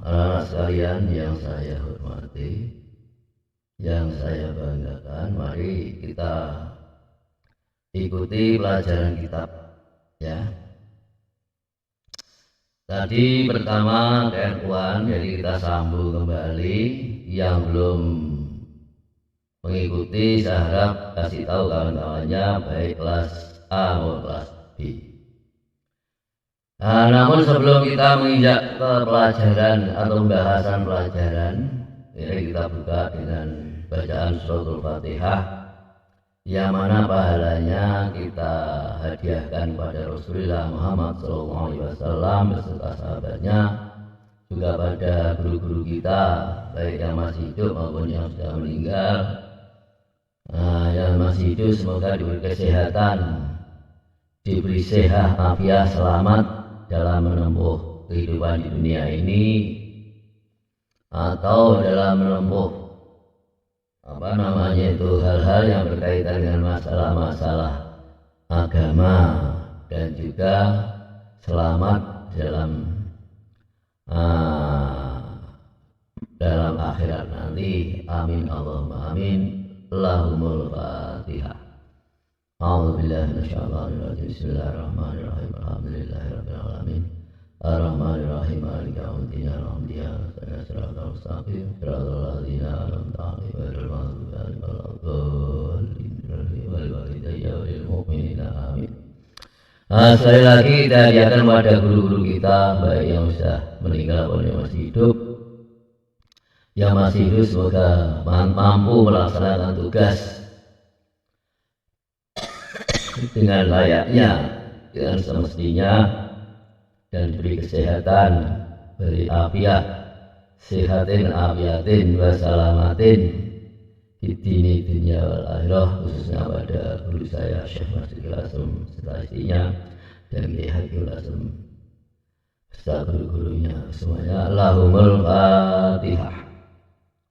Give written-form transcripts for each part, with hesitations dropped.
anak sekalian yang saya hormati, yang saya banggakan, mari kita ikuti pelajaran kitab ya. Tadi pertama keilmuan, jadi kita sambung kembali. Yang belum mengikuti saya harap kasih tahu kawan-kawannya baik kelas A maupun kelas B. Namun sebelum kita menginjak ke pelajaran atau pembahasan pelajaran, ini kita buka dengan bacaan suratul Fatihah, yang mana pahalanya kita hadiahkan pada Rasulullah Muhammad SAW beserta sahabatnya, juga pada guru-guru kita baik yang masih hidup maupun yang sudah meninggal. Yang masih hidup semoga diberi kesehatan, diberi sehat, afiat, selamat dalam menempuh kehidupan di dunia ini atau dalam menempuh hal-hal yang berkaitan dengan masalah-masalah agama, dan juga selamat dalam akhirat nanti. Amin Allahumma amin. Allahumma Fatihah. A'udzubillahi minasyaitonir rajim. Bismillahirrahmanirrahim. Alhamdulillahirabbil alamin. Ar-Rahmanir-Rahim. Maliki yaumiddin. Alhamdulillah. Shiratal mustaqim. Shiratal ladzina an'amta 'alaihim ghairil maghdubi 'alaihim waladdallin. Wal walidayya wal mu'minina. Amin. Sekali lagi kita hadiahkan pada guru-guru kita baik yang sudah meninggal maupun yang masih hidup. Yang masih hidup semoga mampu melaksanakan tugas dengan layaknya, dengan semestinya, dan diberi kesehatan, beri afiat, sehatin afiatin wasalamatin di dunia wal akhirah, khususnya pada guru saya Syekh Masjidil Asum serta istrinya dan Kiai Hakimul Asum serta guru-gurunya semuanya. Allahumma Fatihah.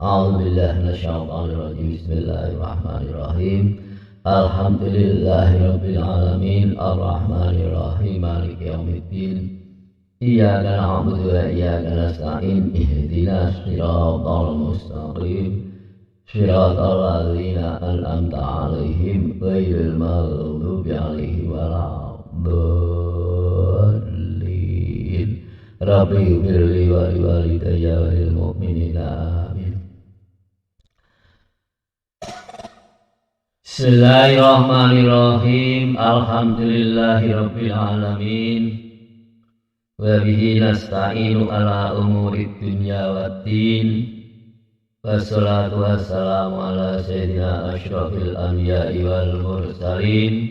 A'udzubillahi minasyaitonir rajim. Bismillahirrahmanirrahim. Alhamdulillahirabbil alamin. Arrahmanir rahim. Maliki yaumiddin. Iyyaka na'budu wa iyyaka nasta'in. Ihdinas siratal mustaqim. Shiratal ladzina an'amta 'alaihim ghairil maghdubi 'alaihim waladdallin. Rabbi ighfirli wa liwalidayya wa lil mu'minina. Amin. Bismillahirrahmanirrahim. Alhamdulillahirabbil alamin. Wa bihi nasta'inu ala umurid dunya waddin. Wassalatu wassalamu ala sayyidina asyrafil anbiya'i wal mursalin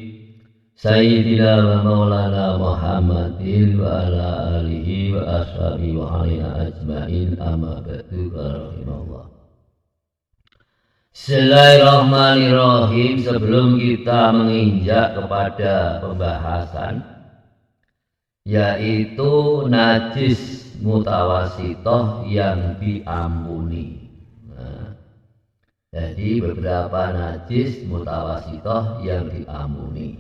sayyidina wa maulana Muhammadin wa ala alihi wa ashabihi wa alina ajma'in. Amma ba'du. Rahimahullah. Bismillahirrahmanirrahim. Sebelum kita menginjak kepada pembahasan yaitu najis mutawasitoh yang diampuni. Jadi beberapa najis mutawasitoh yang diampuni,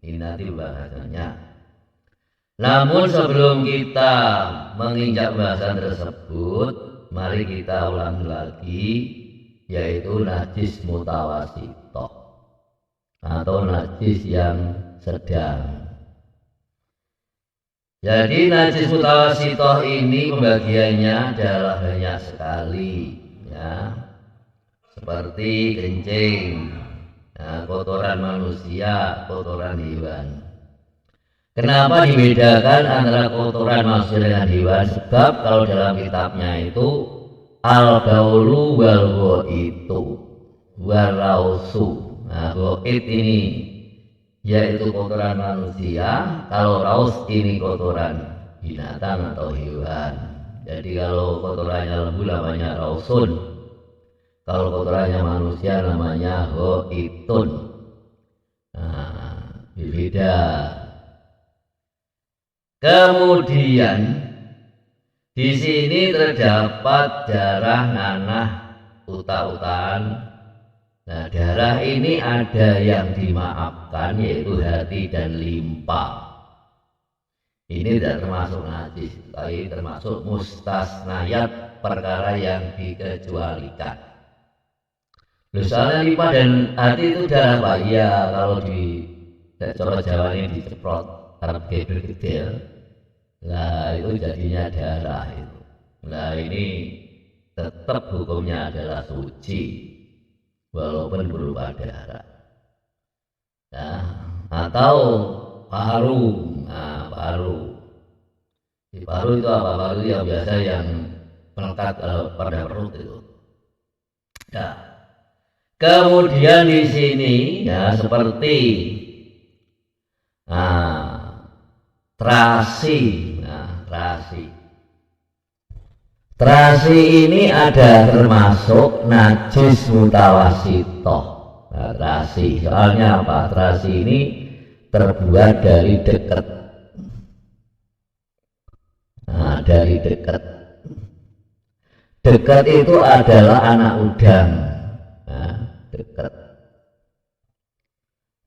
ini nanti pembahasannya. Namun sebelum kita menginjak pembahasan tersebut, mari kita ulang lagi, yaitu najis mutawasitoh atau najis yang sedang. Jadi najis mutawasitoh ini pembagiannya adalah banyak sekali ya, seperti kencing, kotoran manusia, kotoran hewan. Kenapa dibedakan antara kotoran manusia dengan hewan? Sebab kalau dalam kitabnya itu al-baulu wal gha'itu wal rausu. Ghaid ini yaitu kotoran manusia, kalau raus ini kotoran binatang atau hewan. Jadi kalau kotorannya lembu namanya rausun, kalau kotorannya manusia namanya ghaitun. Berbeda. Kemudian di sini terdapat darah, nanah, uta-utaan. Nah, darah ini ada yang dimaafkan yaitu hati dan limpa. Ini tidak termasuk najis, tapi termasuk mustasnayat, perkara yang dikecualikan. Soalnya lipa dan hati itu darah apa? Iya, kalau di cara Jawa ini diceprot karena gedel-gedel, nah itu jadinya darah itu. Nah ini tetap hukumnya adalah suci, walaupun berupa darah. Nah, atau paru, nah paru. Di paru itu apa? Paru yang biasa yang melekat pada perut itu. Nah, kemudian di sini ya seperti terasi. Nah, terasi ini ada termasuk najis mutawasitoh. Nah, terasi soalnya apa? Terasi ini terbuat dari dekat. Nah, dari dekat. Dekat itu adalah anak udang. Nah, dekat.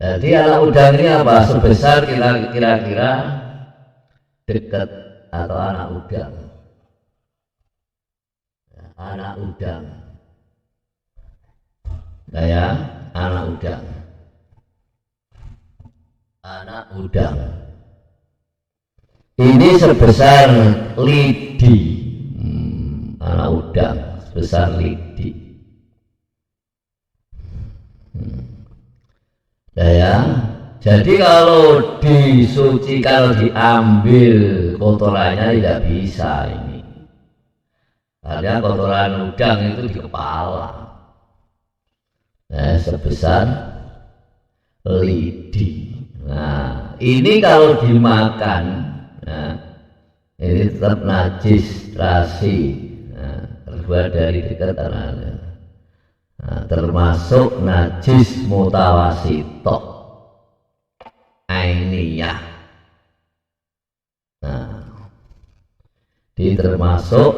Jadi anak udang ini apa? Sebesar kira-kira dekat atau anak udang. Anak udang. Nah ya, anak udang. Anak udang. Ini sebesar lidi. Anak udang sebesar lidi. Nah ya, jadi kalau disuci, kalau diambil kotorannya tidak bisa ini. Karena kotoran udang itu di kepala. Nah, sebesar lidi. Nah, ini kalau dimakan, nah, ini tetap najis terasi. Nah, terbuat dari dekat tanahnya. Nah, termasuk najis mutawasitoh ainiyah. Nah, termasuk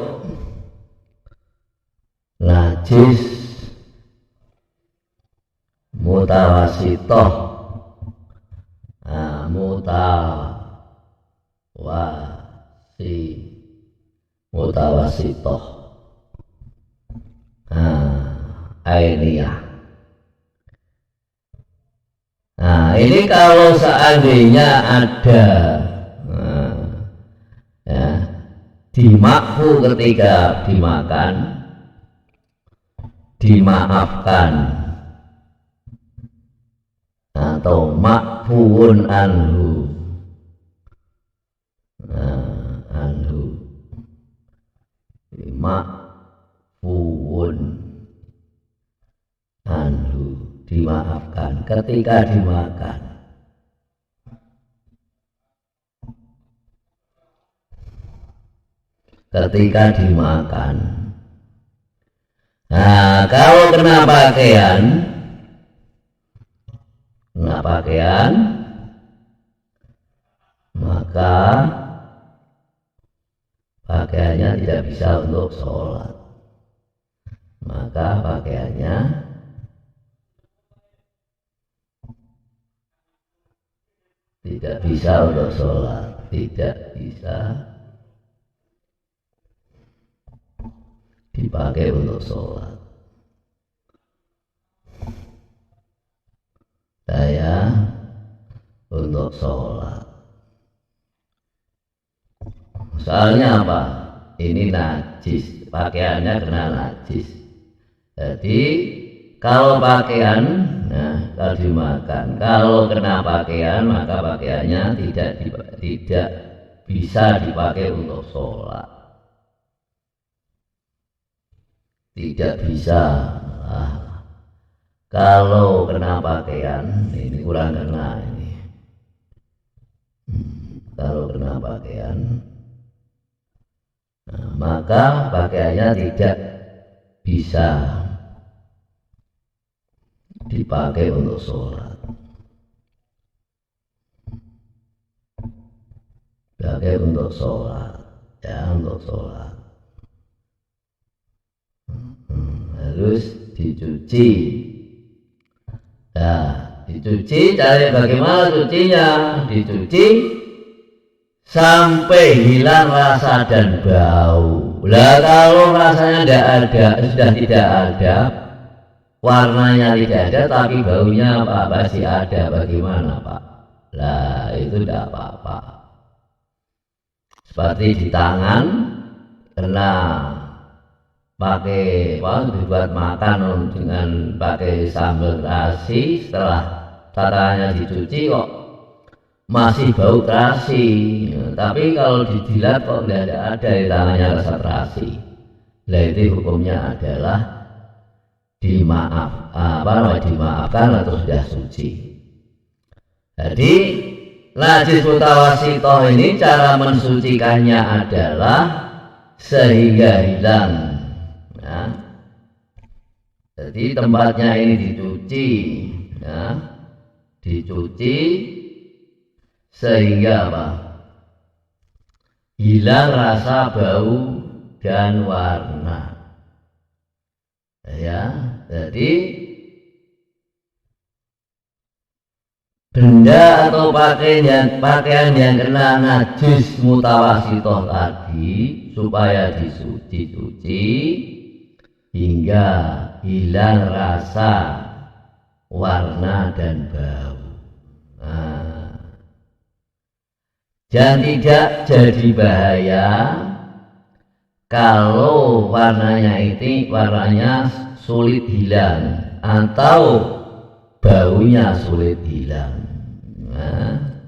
najis mutawasitoh. Nah, mutawasitoh. Ainiyah. Nah, ini kalau seandainya ada ya, dimakfu ketika dimakan, dimaafkan, atau makfuun anhu. Makfuun anhu, dimaafkan ketika dimakan. Ketika dimakan. Nah, kalau kena pakaian, maka pakaiannya tidak bisa untuk sholat. Maka pakaiannya tidak bisa untuk sholat, tidak bisa dipakai untuk sholat. Saya untuk sholat. Soalnya apa? Ini najis, pakaiannya kena najis. Jadi kalau pakaian, nah kalau dimakan, kalau kena pakaian maka pakaiannya tidak bisa dipakai untuk sholat. Tidak bisa. Kalau kena pakaian, ini kurang kena ini. Kalau kena pakaian, nah, maka pakaiannya tidak bisa dipakai untuk sholat. Dipakai untuk sholat, ya untuk sholat. Harus dicuci. Nah, dicuci, cari bagaimana cucinya? Dicuci sampai hilang rasa dan bau. Lah kalau rasanya tidak ada, sudah tidak ada, warnanya tidak ada, tapi baunya apa masih ada, bagaimana Pak? Lah itu tidak apa-apa. Seperti di tangan kena pakai dibuat makan dengan pakai sambal terasi, setelah caranya dicuci kok masih bau terasi, tapi kalau dijilat kok tidak ada di tangannya rasa terasi. Nah itu hukumnya adalah dimaafkan atau sudah suci. Jadi najis mutawasitoh ini cara mensucikannya adalah sehingga hilang. Ya. Jadi tempatnya ini dicuci, ya. Dicuci sehingga apa? Hilang rasa bau dan warna. Ya, jadi benda atau pakaian yang kena najis mutawasitoh tadi supaya dicuci hingga hilang rasa, warna dan bau. Nah, dan tidak jadi bahaya kalau warnanya sulit hilang atau baunya sulit hilang. Nah,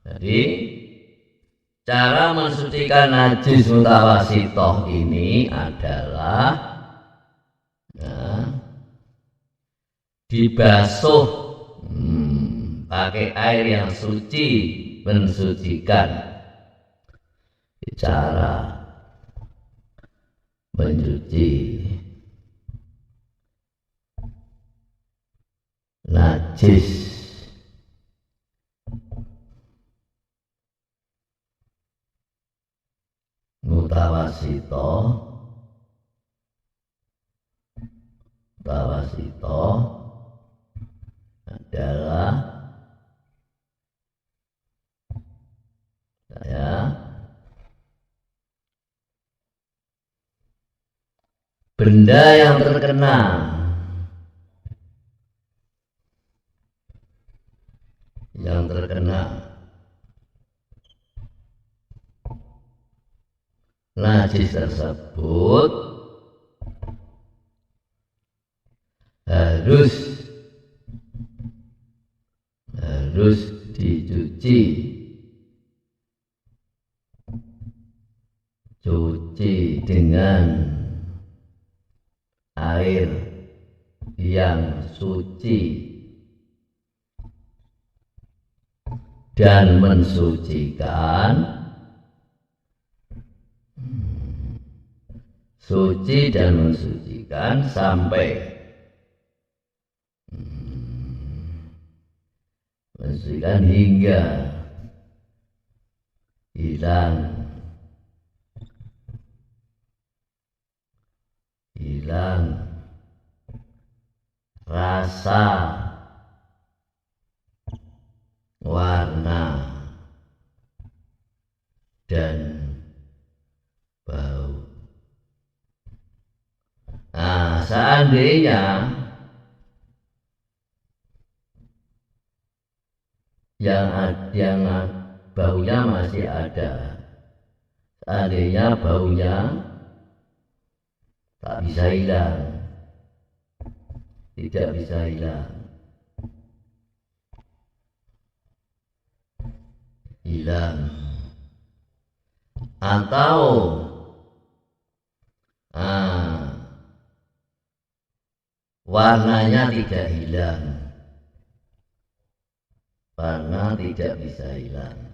jadi cara mensucikan najis mutawasitoh ini adalah dibasuh pakai air yang suci, mensucikan. Cara mencuci najis mutawasitoh adalah benda yang terkena najis tersebut harus dicuci dengan air yang suci dan mensucikan sampai mensucikan hingga hilang rasa, warna dan bau. Nah, seandainya yang baunya masih ada, seandainya baunya tak bisa hilang, tidak bisa hilang, atau warnanya tidak hilang, warna tidak bisa hilang.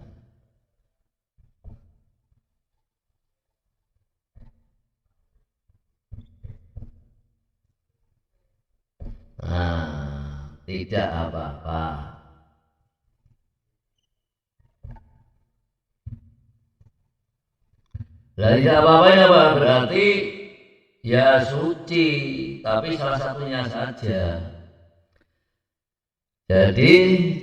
Tidak apa-apa. Tidak apa-apa ya Pak, berarti ya suci, tapi salah satunya saja. Jadi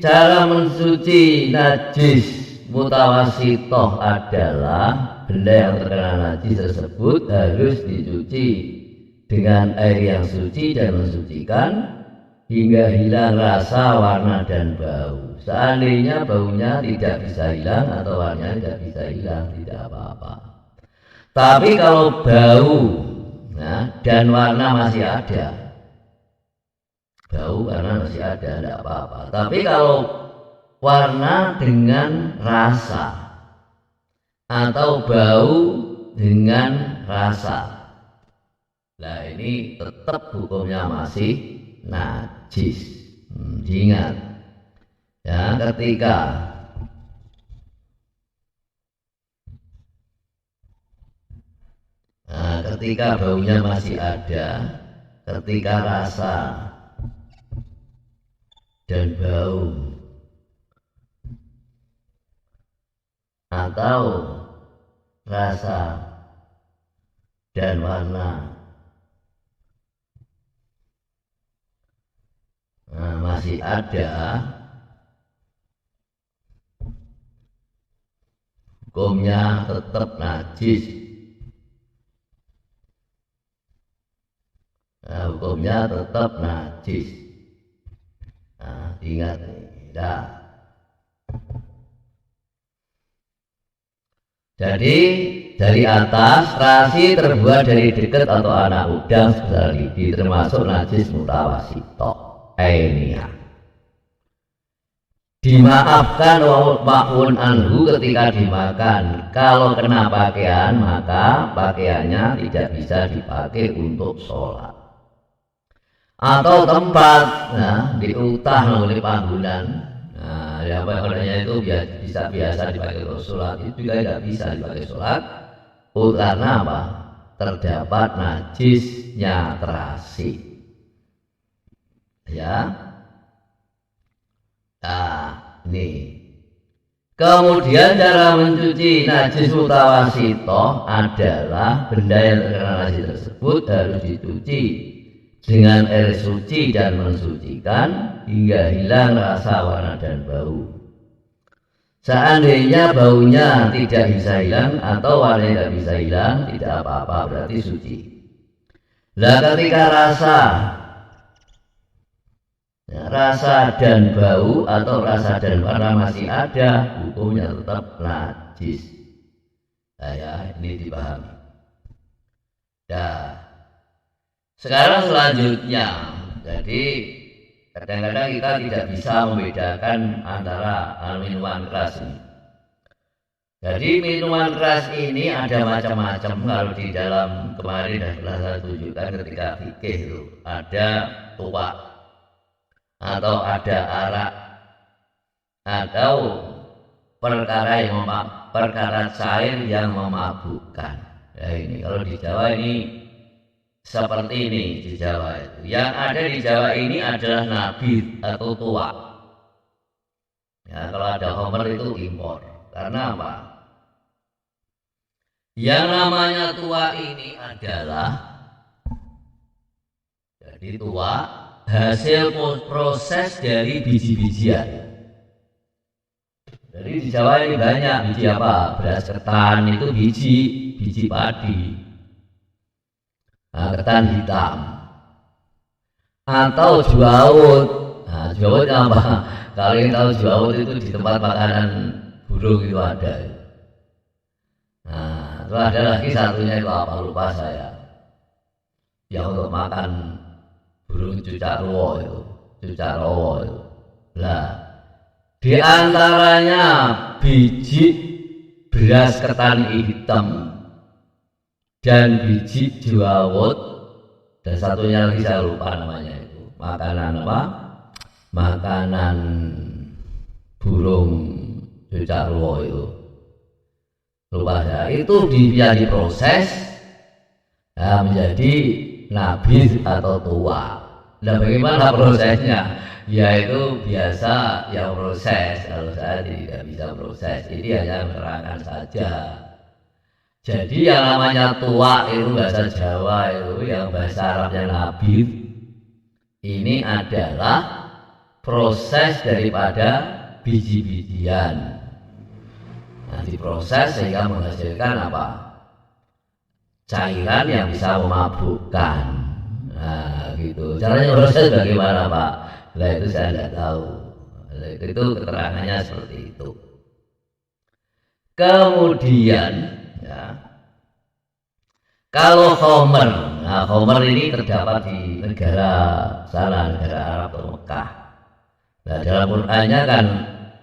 cara mensuci najis mutawasitoh adalah benda yang terkena najis tersebut harus dicuci dengan air yang suci dan mensucikan hingga hilang rasa, warna, dan bau. Seandainya baunya tidak bisa hilang atau warnanya tidak bisa hilang, tidak apa-apa. Tapi kalau bau dan warna masih ada, bau karena masih ada, tidak apa-apa. Tapi kalau warna dengan rasa atau bau dengan rasa, nah ini tetap hukumnya masih najis. Ingat ya, ketika baunya masih ada, ketika rasa dan bau atau rasa dan warna masih ada, hukumnya tetap najis. Hukumnya tetap najis. Ingat nih. Jadi dari atas, rasi terbuat dari dekat atau anak udang sebesar lidi, termasuk najis mutawasito. Ini dimaafkan wa'un anhu ketika dimakan. Kalau kena pakaian, maka pakaiannya tidak bisa dipakai untuk sholat. Atau tempat diutah oleh panggulan, ya olehnya itu bisa biasa dipakai untuk sholat, itu juga tidak bisa dipakai sholat. Karena apa? Terdapat najisnya terasi. Ya, ini. Kemudian cara mencuci najis mutawasito adalah benda yang terkena najis tersebut harus dicuci dengan air suci dan mensucikan hingga hilang rasa, warna, dan bau. Seandainya baunya tidak bisa hilang atau warnanya tidak bisa hilang, tidak apa-apa, berarti suci. Lah ketika rasa dan bau atau rasa dan warna masih ada, hukumnya tetap najis. Ya, ini dipahami. Sekarang selanjutnya, jadi kadang-kadang kita tidak bisa membedakan antara minuman keras ini. Jadi minuman keras ini ada macam-macam. Kalau di dalam kemarin sudah saya tunjukkan ketika fikih itu ada tuak, atau ada arak, atau perkara cair yang memabukkan. Ya ini kalau di Jawa ini seperti ini di Jawa itu. Yang ada di Jawa ini adalah nabit atau tuak. Ya kalau ada homer itu impor. Karena apa? Yang namanya tuak ini adalah jadi tuak hasil proses dari biji-bijian. Jadi di Jawa ini banyak biji apa? Beras ketan itu biji padi. Ketan hitam. Atau juawut. Juawut apa? Kalian tahu juawut itu di tempat makanan burung itu ada. Itu ada lagi satunya itu apa? Lupa saya. Yang untuk makan burung cucak rowo itu. Lah, di antaranya biji beras ketan hitam dan biji juawut, dan satunya lagi saya lupa namanya itu. Makanan apa? Makanan burung cucak rowo itu. Lupa saya. Itu diproses menjadi nabis atau tuak. Nah bagaimana prosesnya? Yaitu biasa yang proses. Kalau saya tidak bisa proses, ini hanya menerangkan saja. Jadi yang namanya tuak itu bahasa Jawa itu, yang bahasa Arabnya nabis, ini adalah proses daripada biji-bijian. Nah, diproses sehingga menghasilkan apa? Cairan yang bisa memabukkan. Nah, gitu. Caranya proses bagaimana, Pak? Nah, itu saya tidak tahu. Nah, itu keterangannya seperti itu. Kemudian, ya, kalau khomer, nah khomer ini terdapat di negara sana, negara Arab atau Mekah. Nah, dalam Qur'annya kan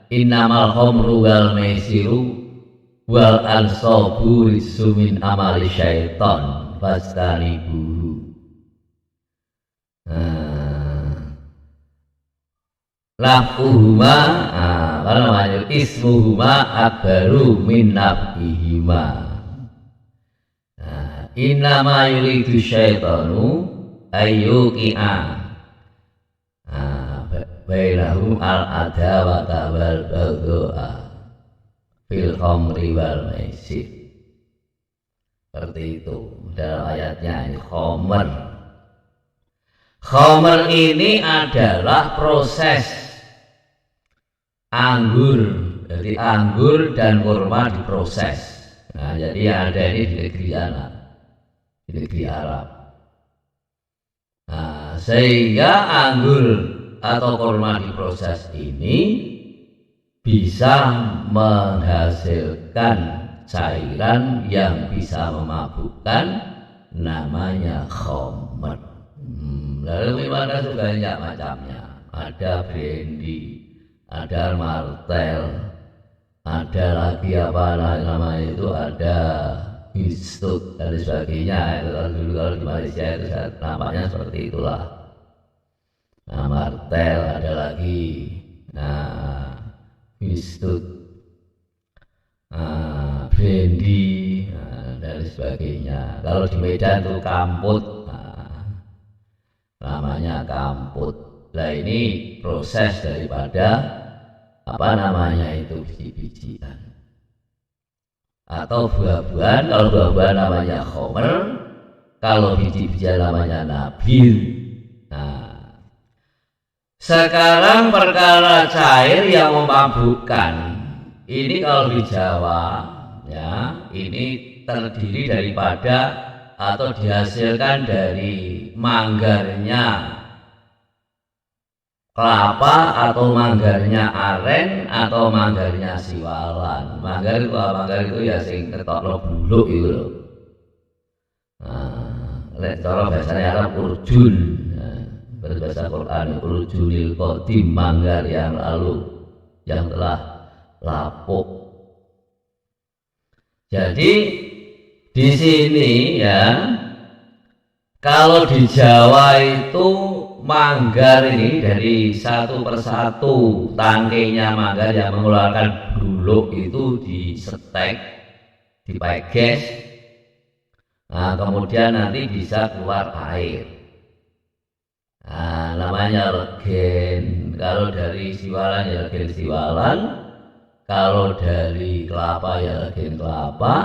innamal khomru wal maisiru wal ansobu rijsu min amali syaiton fastanibuhu. Lakuhuma, apa namanya, ismuhuma akbaru min nafihima. Innama yuridu syaitanu ayyuki'a bainahum al-adawata wal baghdha fil khamri wal maisir. Seperti itu dalam ayatnya ini khomer. Khomer ini adalah proses anggur. Jadi anggur dan kurma diproses. Nah, jadi yang ada ini di negeri anak, di negeri Arab. Nah, sehingga anggur atau kurma diproses ini bisa menghasilkan cairan yang bisa memabukkan, namanya khomer. Lalu memang banyak macamnya. Ada brandy, ada martel, ada lagi apa namanya itu, ada bistuk dan sebagainya. Itu kan dulu kalau di Malaysia itu nampaknya seperti itulah. Nah, martel ada lagi, nah bistuk, brandy, dan sebagainya. Kalau di Medan itu kamput, namanya kamput. Nah, ini proses daripada apa namanya itu, biji-bijian atau buah-buahan. Kalau buah-buahan namanya khomer, kalau biji-bijian namanya nabil. Nah, sekarang perkara cair yang memabukkan ini kalau di Jawa, ya, ini terdiri daripada atau dihasilkan dari manggarnya kelapa atau manggarnya aren atau manggarnya siwalan. Manggar itu ya sing ketok buluk itu loh. Nah, cara bahasa Arab urjun. Nah, berbahasa Quran urjunil qadim, manggar yang lalu yang telah lapuk. Jadi di sini ya, kalau di Jawa itu manggar ini dari satu persatu tangkainya manggar yang mengeluarkan buluk itu disetek, dipeges. Nah, kemudian nanti bisa keluar air. Nah, namanya regen. Kalau dari siwalan ya regen siwalan, kalau dari kelapa ya regen kelapa,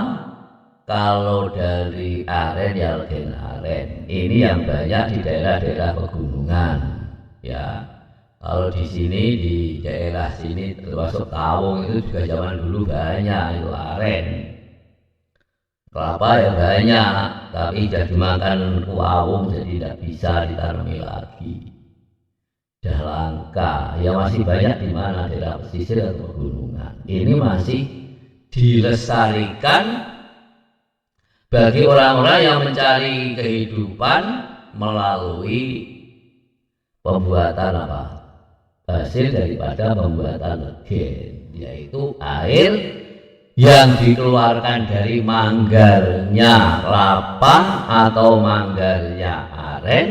kalau dari aren ya regen aren. Ini yang banyak di daerah-daerah pegunungan, ya. Kalau di sini, di daerah sini termasuk Tawung itu juga zaman dulu banyak itu aren. Kelapa ya banyak, tapi sudah dimakan Wawung jadi tidak bisa ditanami lagi. Sudah langka, ya masih banyak di mana daerah pesisir atau pegunungan. Ini masih dilestarikan bagi orang-orang yang mencari kehidupan melalui pembuatan apa? Hasil daripada pembuatan regen, yaitu air yang dikeluarkan dari manggarnya kelapa atau manggarnya aren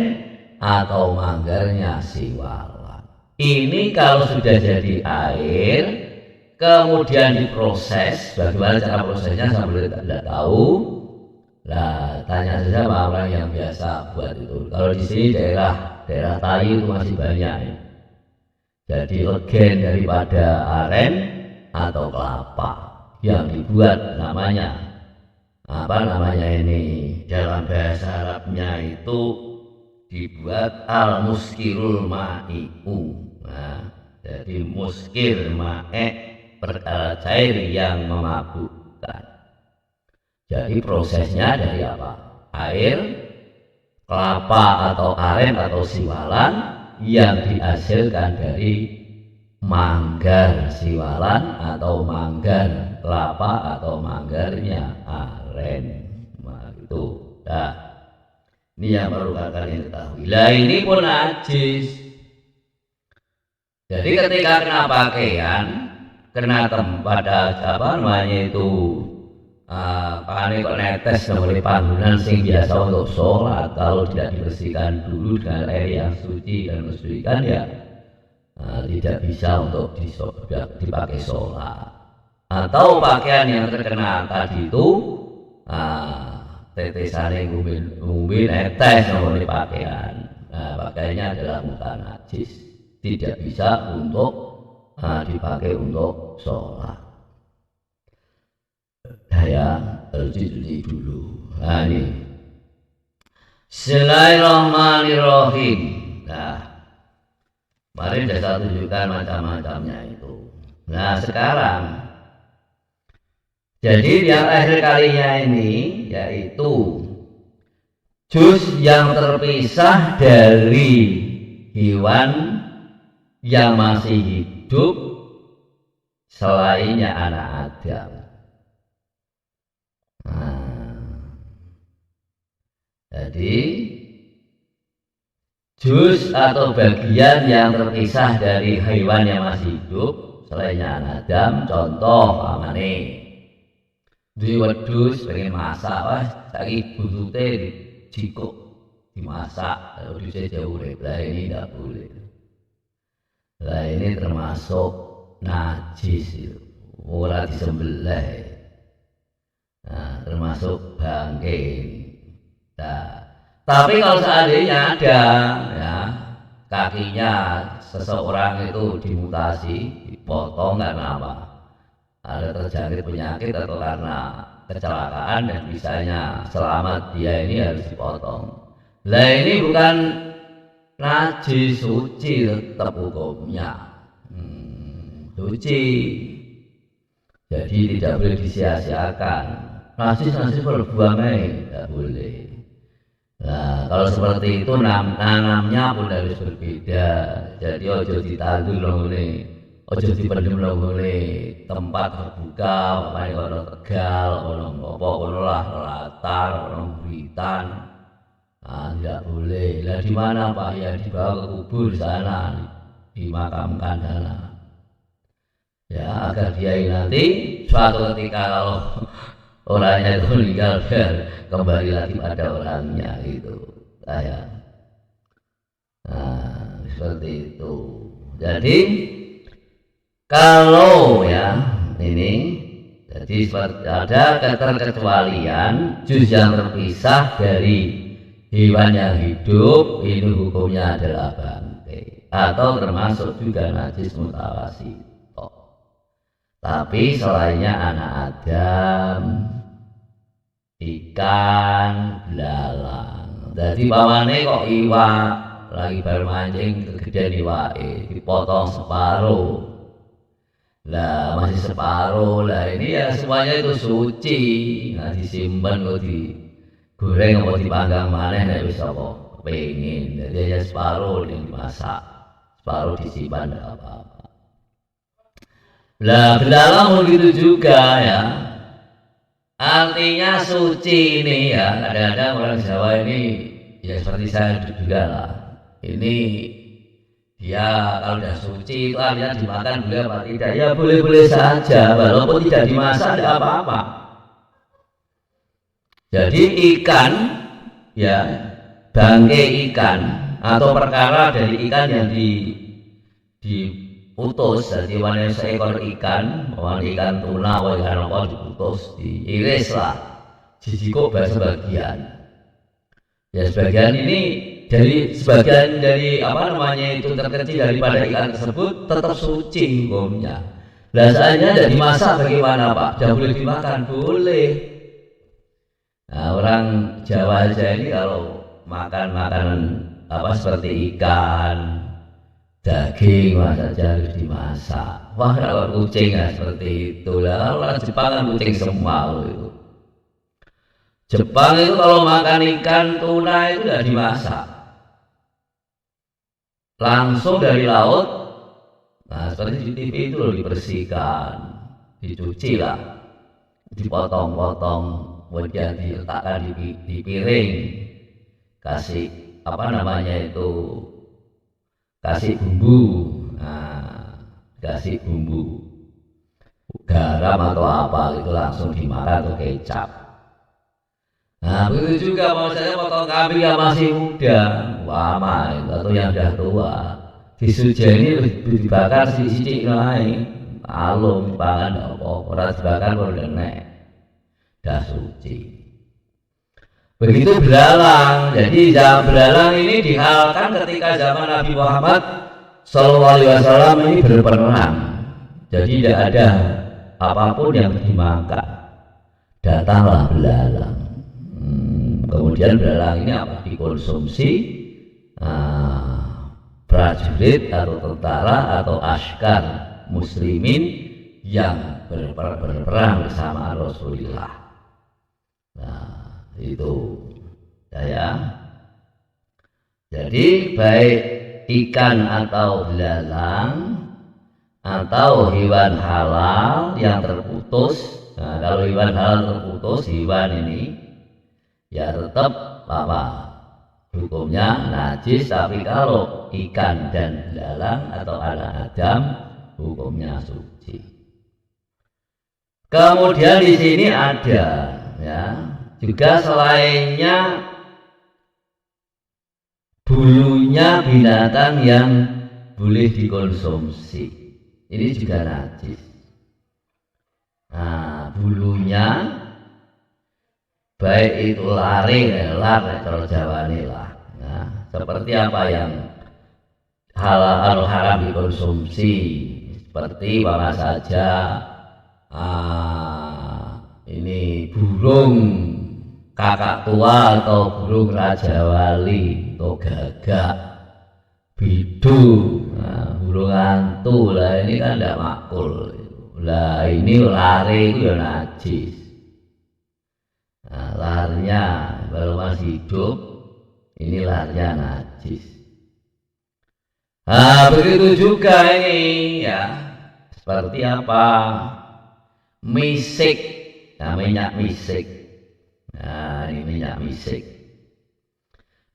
atau manggarnya siwalan. Ini kalau sudah jadi air, kemudian diproses. Bagaimana cara prosesnya saya belum tidak tahu. Nah, tanya saja sama orang yang biasa buat itu. Kalau di sini daerah Tayu itu masih banyak ya. Jadi regen daripada aren atau kelapa yang dibuat namanya apa namanya ini, dalam bahasa Arabnya itu dibuat al-muskirul ma'i'u. Nah, jadi muskir ma'e perkara cair yang memabukkan. Jadi prosesnya dari apa? Air, kelapa atau aren atau siwalan yang dihasilkan dari manggar siwalan atau manggar kelapa atau manggarnya aren. Nah, itu. Nah, ini yang perlu kalian ketahui. Lah ini pun najis. Jadi ketika kena pakaian, kena tempat apa namanya itu, paling kok netes oleh panggungan sing biasa untuk sholat, kalau tidak dibersihkan dulu dengan air yang suci dan mensucikan ya tidak bisa untuk dipakai sholat. Atau pakaian yang terkena tadi itu tetesane ngumbi netes oleh pakaian. Pakaiannya adalah muka najis, tidak bisa untuk dipakai untuk sholat. Saya cuci dulu. Nah ini Bismillahirrahmanirrahim. Nah, kemarin sudah saya tunjukkan macam-macamnya itu. Nah sekarang, jadi yang akhir kalinya ini yaitu juz yang terpisah dari hewan yang masih hidup selainnya anak Adam. Jadi juz atau bagian yang terpisah dari hewan yang masih hidup selainnya anak Adam. Contoh amane duwe wedhus pengen masak, wah saiki buntute dijikuk dimasak, wedhusnya jauh urip. Lah ini tidak boleh. Lah ini termasuk najis itu, ora disembelih. Nah, termasuk bangke. Nah, tapi kalau seandainya ada ya kakinya seseorang itu dimutasi, dipotong karena apa? Ada terjangkit penyakit atau karena kecelakaan dan misalnya selamat, dia ini harus dipotong. Lah ini bukan najis, suci tetap hukumnya. Suci. Jadi tidak boleh disia-siakan. Najis berbuang tidak boleh. Nah, kalau seperti itu nanamnya pun harus berbeda. Jadi ojo ditandur longone, ojo dipendem longone, tempat terbuka, makanya ono Tegal, ono apa, ono lah latar, ono Blitan. Tidak boleh. Lah di mana Pak? Ya dibawa ke kubur sana, dimakamkan sana. Ya agar dia nanti suatu ketika kalau orangnya itu meninggal kembali lagi pada orangnya gitu. Seperti itu. Jadi kalau ya ini, jadi ada keterkecualian juz yang terpisah dari hewan yang hidup, ini hukumnya adalah bangkai atau termasuk juga najis mutawasit. Tapi selainnya anak Adam, ikan, belalang. Jadi pamannya kok iwak lagi baru mancing kegedean iwake, dipotong separuh. Lah masih separuh, lah ini ya semuanya itu suci. Nah disimpan kok digoreng atau dipanggang maneh nek wis apa kepengin. Jadi ya separuh yang dimasak, separuh disimpan enggak apa-apa. Lah belalang begitu juga ya. Artinya suci ini ya. Kadang-kadang orang Jawa ini ya seperti saya juga lah. Ini dia kalau sudah suci itu artinya dimakan boleh apa tidak? Ya boleh-boleh saja, walaupun tidak dimasak tidak apa-apa. Jadi ikan ya, bangkai ikan atau perkara dari ikan yang diputus, jadi warna seekor ikan, warna ikan tuna, ikan apa diputus, diiris lah, dijikuk sebagian. Ya sebagian ini dari sebagian dari apa namanya itu terkecil daripada ikan tersebut tetap suci hukumnya. Biasanya tidak dimasak bagaimana Pak? Tidak boleh dimakan, boleh. Nah orang Jawa aja ini kalau makan makanan apa seperti ikan, daging saja harus dimasak. Wah, kalau kucing ya seperti itu lah. Kalau Jepang kan kucing semua itu. Jepang itu kalau makan ikan tuna itu udah dimasak langsung dari laut. Nah, seperti di TV itu loh, dibersihkan, dicuci lah, dipotong-potong, kemudian diletakkan di piring, kasih apa namanya itu, kasih bumbu. Nah, kasih bumbu garam atau apa itu langsung dimakan atau kecap. Nah, begitu juga mau saya potong kambing yang masih muda, lama atau yang sudah tua, disujeni dibakar sithik naik, alum pangan apa, ora dibakar ora kena, dah suci. Begitu belalang, jadi belalang ini dihalalkan ketika zaman Nabi Muhammad SAW ini berperang. Jadi tidak ada apapun yang dimakan, datanglah belalang. Kemudian belalang ini apa? Dikonsumsi prajurit atau tentara atau askar muslimin yang berperang bersama Rasulullah. Nah, itu ya. Jadi baik ikan atau belalang atau hewan halal yang terputus. Nah, kalau hewan halal terputus, hewan ini ya tetap apa? Hukumnya najis. Tapi kalau ikan dan belalang atau anak Adam, hukumnya suci. Kemudian di sini ada ya juga selainnya bulunya binatang yang boleh dikonsumsi, ini juga najis. Nah, bulunya baik itu lar kalau Jawa ini lah. Nah, seperti apa yang halal haram dikonsumsi, seperti apa saja. Ini burung kakak tua atau burung raja wali atau gagak, bidu, burung hantu lah, ini kan tidak makul. Lah ini lari itu ya najis. Nah, larnya kalau masih hidup, ini larnya najis. Nah, begitu juga ini ya, seperti apa? Misik, nah, minyak misik. Nah, ini minyak misik.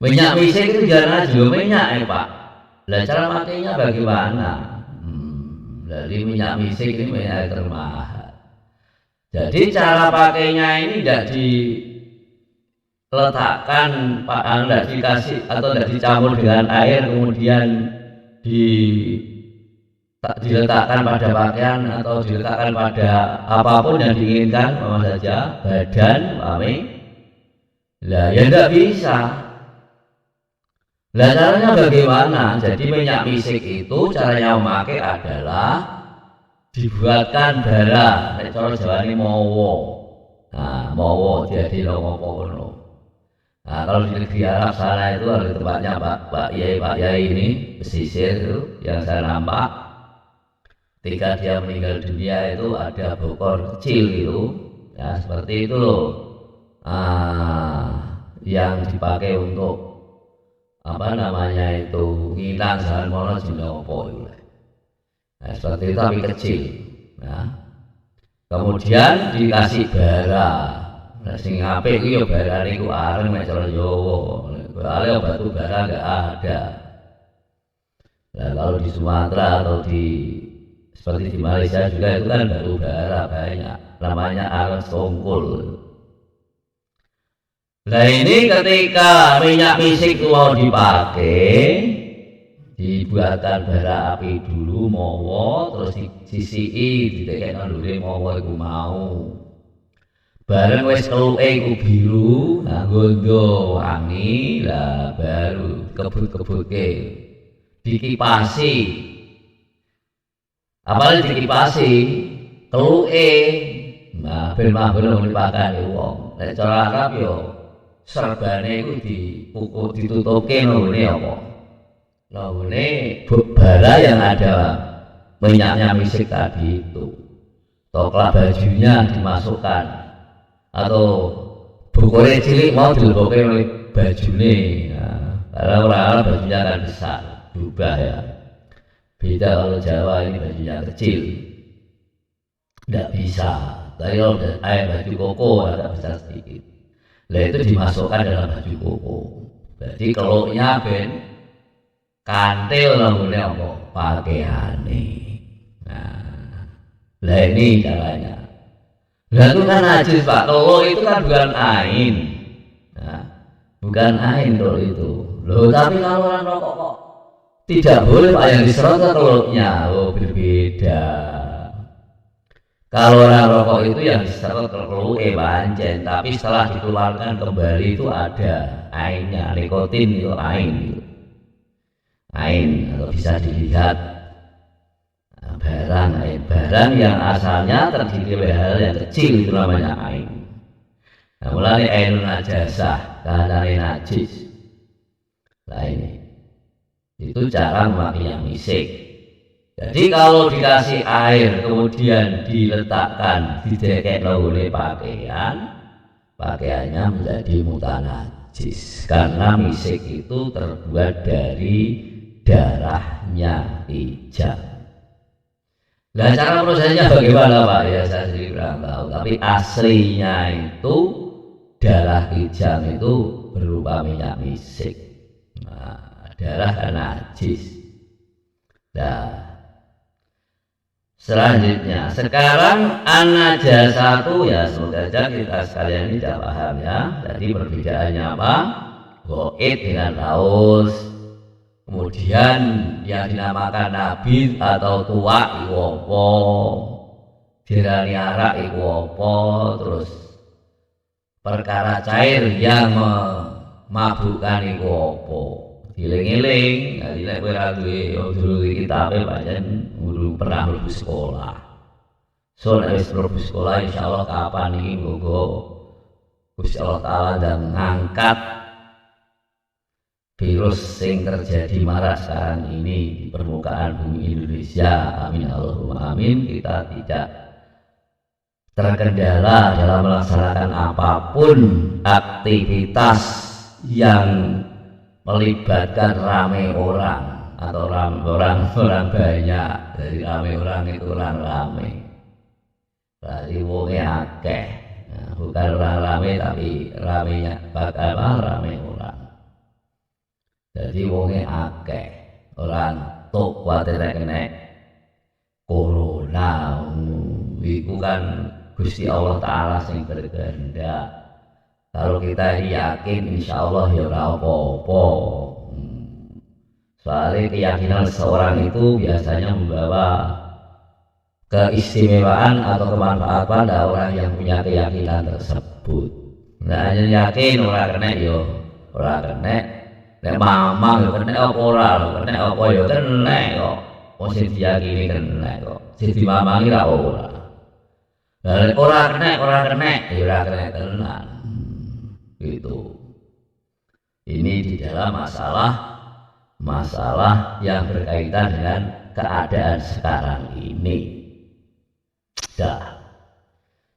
Minyak misik itu jangan jual minyak Pak. Lah cara makainya bagaimana? Dari minyak misik ini minyak termahal. Jadi cara pakainya ini tidak diletakkan, tidak dikasih atau tidak dicampur dengan air kemudian diletakkan pada pakaian atau diletakkan pada apapun yang diinginkan, apa saja, badan, pahami? Lah ya tidak bisa. Lah caranya bagaimana? Jadi minyak misik itu caranya memakai adalah dibuatkan bara, nek cara Jawa ini mowo. Nah, mowo jadi ngopo-ngopo. Nah, kalau di negeri Arab sana itu ada tempatnya Pak Yai ini pesisir itu yang saya nampak. Ketika dia meninggal dunia itu ada bokor kecil itu, ya seperti itu loh. Yang dipakai untuk apa namanya itu ngilang jalan mono jinopo itu. Nah, seperti itu tapi kecil. Nah, kemudian dikasih bara. Nah, sing apik itu ya bara niku areng nek cara Jawa. Kalau batu bara enggak ada. Nah, kalau di Sumatera atau seperti di Malaysia juga itu kan batu bara banyak, namanya areng songkul. Nah, ini ketika minyak misik itu mau dipakai, dibuatkan bara api dulu mowo, terus disisi didekekno ndure mowo iku mau. Bareng wis keluke iku biru, nganggo wangi, lah baru kebut-kebutke. Dikipasi. Apalagi dikipasi, keluke. Nah, ben manggon dipakani wong. Nek cara Arab yo serbane iku ditutupke ngene apa? ini bara yang ada minyaknya misik tadi itu, toklah bajunya dimasukkan, atau bokore cilik mau dilebokke oleh bajune. Nah, karena orang bajunya akan besar, berubah ya. Beda kalau Jawa ini bajunya kecil, tidak bisa. Tapi kalau baju koko agak besar sedikit. Nah itu dimasukkan dalam baju koko. Jadi keloknya ben kantil namanya apa? Pakaiane. Nah ini caranya. Nah itu kan najis Pak. Telur itu kan bukan ain. Nah, bukan ain kalau itu. Loh tapi kalau orang rokok kok tidak boleh Pak yang diserot telurnya. Oh berbeda. Kalau orang rokok itu yang diserot telur pancen, tapi setelah dikeluarkan kembali itu ada ainnya, nikotin itu ain gitu. Ain atau bisa dilihat barang yang asalnya terdiri dari hal yang kecil itu namanya ain. Nah mulai ainun najasah karena najis. Nah ini itu cara memakainya misik. Jadi kalau dikasih air kemudian diletakkan didekek oleh pakaiannya menjadi mutanajis karena misik itu terbuat dari darahnya ijam. Nah cara prosesnya bagaimana Pak? Ya saya sendiri kurang tahu. Tapi aslinya itu darah ijam itu berupa minyak misik. Nah, darah kan najis. Nah, selanjutnya sekarang an-najasatu ya semoga saja kita sekalian ini sudah paham ya. Jadi perbedaannya apa? Goit dengan raus. Kemudian yang dinamakan nabi atau tua iku apa, dirani arak iku apa, terus perkara cair yang memabukkan iku apa. Giling-giling, jadi nek kowe ra duwe juru kitabe pancen kudu pernah mlebu sekolah. So nek wis mlebu sekolah insyaallah kapan iki nggo Gusti Allah taala dan ngangkat virus yang terjadi marak sekarang ini di permukaan bumi Indonesia. Amin Allahumma amin. Kita tidak terkendala dalam melaksanakan apapun aktivitas yang melibatkan ramai orang atau orang banyak. Dari ramai orang itu orang ramai. Berarti wongnya akeh. Nah, bukan orang ramai tapi ramainya bakal ramai orang. Jadi wongnya akeh, orang tok kuwatir kena corona. Iku kan Gusti Allah Ta'ala sing berkehendak. Kalau kita yakin insya Allah ya ora apa-apa. Soalnya keyakinan seseorang itu biasanya membawa keistimewaan atau kemanfaatan pada orang yang punya keyakinan tersebut. Nah hanya yakin orang kena yo orang kena. Nek mamang yo kena apa ora, kena apa yo kena kok. Wong sing diyakini kena kok. Sing dimamangi ra ora. Lah nek ora kena ya ora kena tenan. Gitu. Ini di dalam masalah yang berkaitan dengan keadaan sekarang ini. Dah.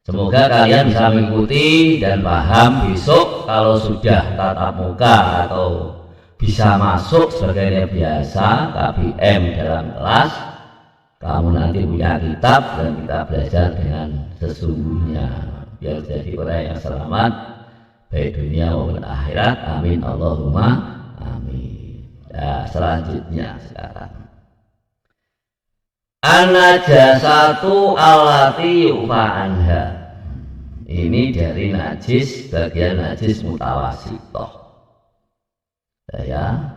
Semoga kalian bisa mengikuti dan paham besok kalau sudah tatap muka atau bisa masuk sebagai biasa KBM dalam kelas. Kamu nanti punya kitab dan kita belajar dengan sesungguhnya biar jadi orang yang selamat baik dunia maupun akhirat. Amin Allahumma amin. Nah, selanjutnya sekarang an-najasatu allati yu'fa anha. Ini dari najis bagian najis mutawasithah. Ya,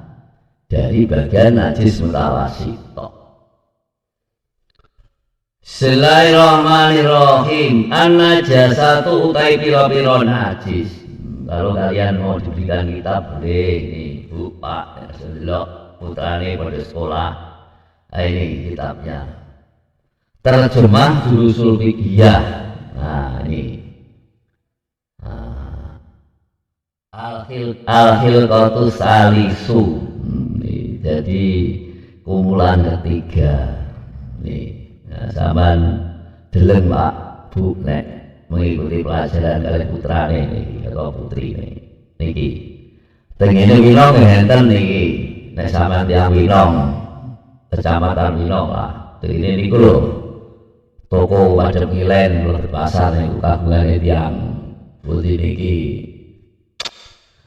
dari bagian najis mutawasithah. Bismillahirrahmanirrahim. An-najasatu utai piro-piro najis. Kalau kalian mau diberikan kitab boleh ini Bu Pak Selok putrane pada sekolah. Ini kitabnya. Terjemah Durusul Fiqhiyah. Nah ini. Al-Hilqatu Salisu. jadi kumpulan ketiga nih. Nah, zaman deleng Pak Bu nek mengikuti pelajaran kali putrane niki atau putrine niki. Tengene Winong enten niki. Nek sampean tiyang Winong, Kecamatan Winong lah. Tengene niku lho. Toko Wadem Ilen lebet pasar niku kagungane tiyang pundi niki.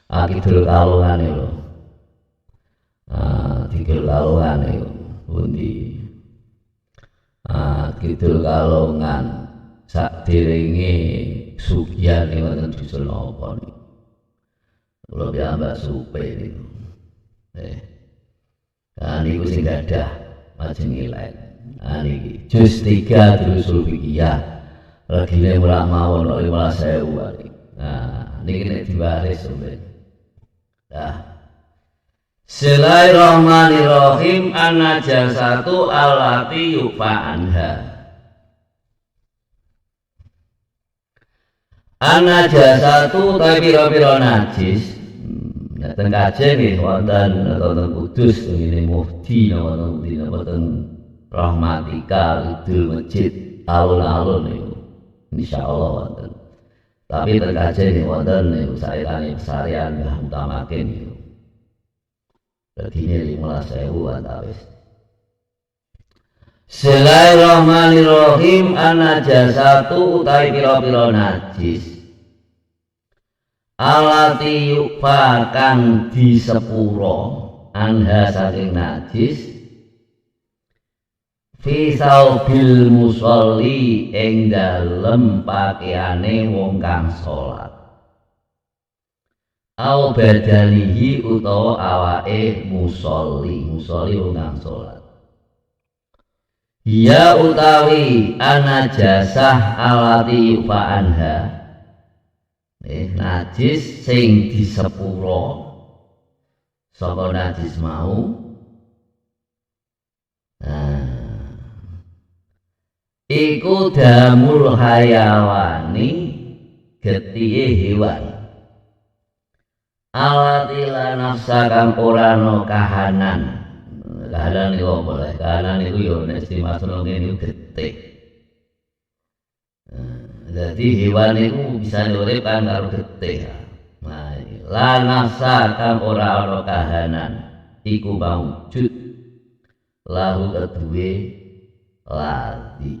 Kidul Kalungan lho. Kidul Kalungan niku pundi. Kidul Kalungan saderenge Sugiyan wonten dusun napa niku. Kula piyambak supe niku. Niku sing gadah Majeng Ilen. Niki juz 3 Durusul Fikiyah. Regine mulak mawon 15.000 niki. Niki nek diwaris sampeyan. Bismillahirrahmanirrahim. An-najasatu allati yufa anha. An-najasatu ta pira-pira najis. Teng Kajeng nggih wonten wonten Kudus ngene Mufti wonten Rahmatika Kidul Masjid alun-alun niku. Insyaallah wonten. Tapi teng Kajeng nggih wonten niku saekane pesarian Mbah Utamaken niku. Regine 15.000 antawis. Bismillahirrahmanirrahim. An-najasatu utawi pira-pira najis. Alati yukfa kang disepuro anha saking najis fi saubil musolli ing dalem pakaiane wong kang salat au badalihi utawa awake musolli wong kang salat ya utawi anajasah alati yukfa anha najis sing disepuro saka najis mau. Iku damul hayawani getihe hewan. Alatila nafsa kang ora ana kahanan. Kahanan niku boleh. Kahanan niku yo nek dimaksud ngene niku getih. Jadi hewan itu bisa urip kan karo getih. La nafsa kang ora ana kahanan iku maujud lahu kedue ladi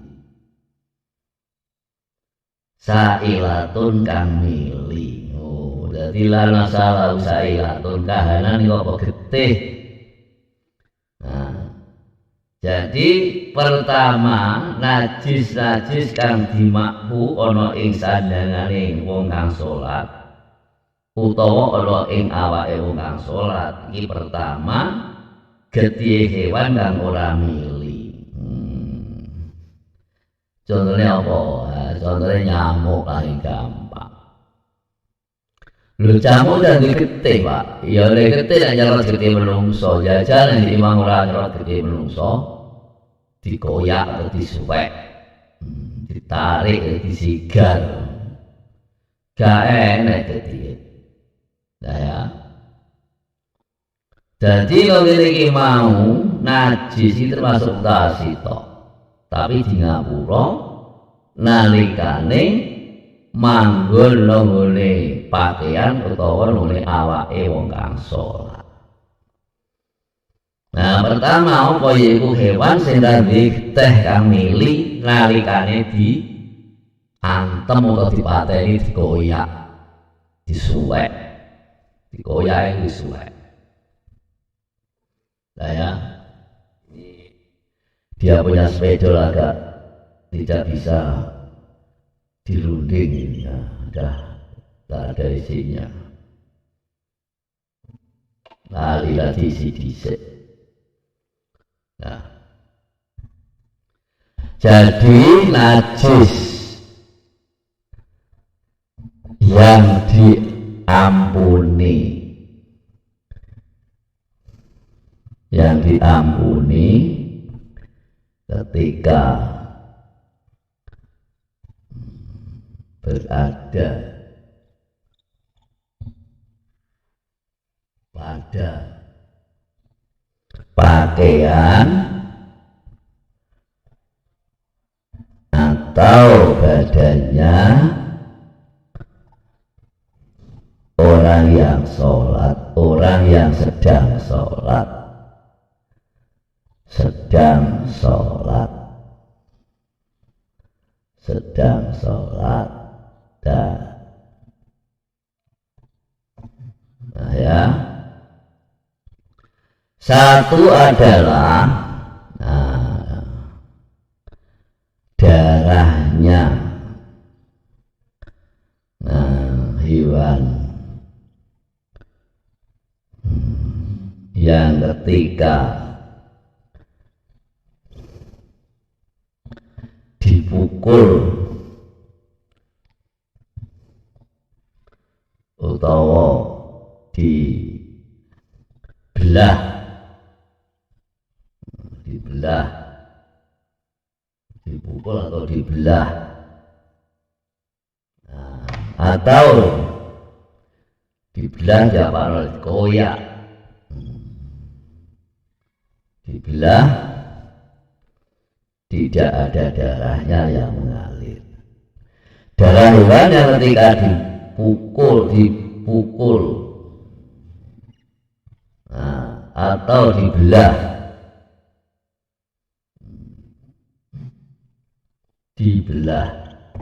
sailatun kang mili. Dadi la nafsa lahu sailatun kahanan iku apa getih. Jadi pertama najis-najis kang dimakfu ana ing sandhangane wong kang salat utawa ana ing awake wong kang salat. Iki pertama getihe hewan kang ora mili. Contohnya apa? Contohnya nyamuk paling gampang. Lho nyamuk dan getih Pak. Ya oleh getih nek nyerot getih menungso, jajal nek imang ora nyerot getih menungso dikoyak atau disuwek, ditarik, disigar, gak enak getih. Nah ya. Jadi kalau ini mau najis itu termasuk tasito, tapi di ngapura nalikane manggon nggone pakaian utawa nggone awake wong kang salat. Nah pertama apa yaiku hewan sing duwe teh kang mili nalikane di antem utawa dipateni dikoyak, disuwek, dikoyak disuwek. Nah ya, dia punya spidol agak tidak bisa dirunding, ya, udah tak ada isinya. Lali lagi isi disik. Nah, jadi najis yang diampuni, ketika berada pada pakaian atau badannya orang yang sholat, orang yang sedang sholat, sedang sholat, sedang sholat. Nah ya, satu adalah darahnya hewan yang ketika dipukul utawa dipukul atau dibelah, atau dibelah diapa koyak, dibelah tidak ada darahnya yang mengalir. Darah hewan yang ketika dipukul atau dibelah,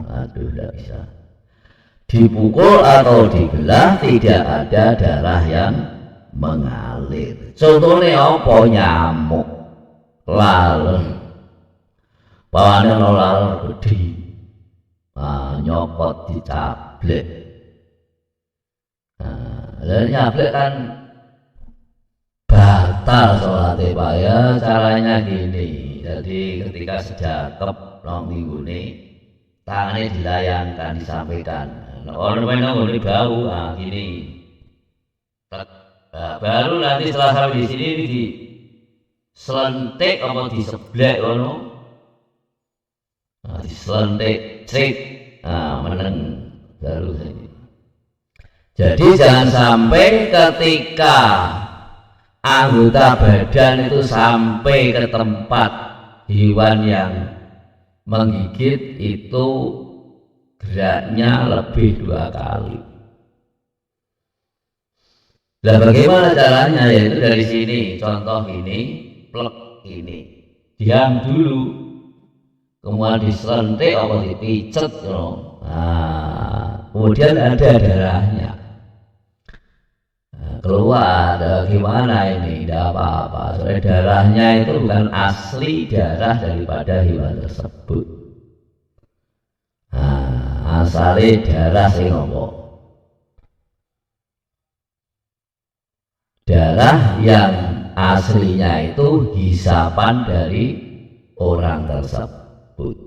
aduh tidak bisa, dipukul atau dibelah tidak ada darah yang mengalir. Contohnya apa? Nyamuk, laler, pawane ana laler gedhi, nyokot dicablek. Lah nyablek kan batal sholatnya Pak ya. Caranya gini, jadi ketika sejakep nang minggune tangannya dilayangkan, disampaikan. Orang main ini bau, gini. Baru nanti setelah sampai di sini di selentik apa diseblek ono. Diselentik, crik, meneng baru saja. Jadi jangan sampai ketika anggota badan itu sampai ke tempat hewan yang menggigit itu geraknya lebih 2 kali. Nah bagaimana caranya? Yaitu dari sini, contoh ini, plek ini, diam dulu, kemudian diselentik atau dipicet, kemudian ada darahnya. Keluar, gimana ini? Tidak apa-apa. Soalnya darahnya itu bukan asli darah daripada hewan tersebut. Asalnya darah sing apa? Darah yang aslinya itu hisapan dari orang tersebut.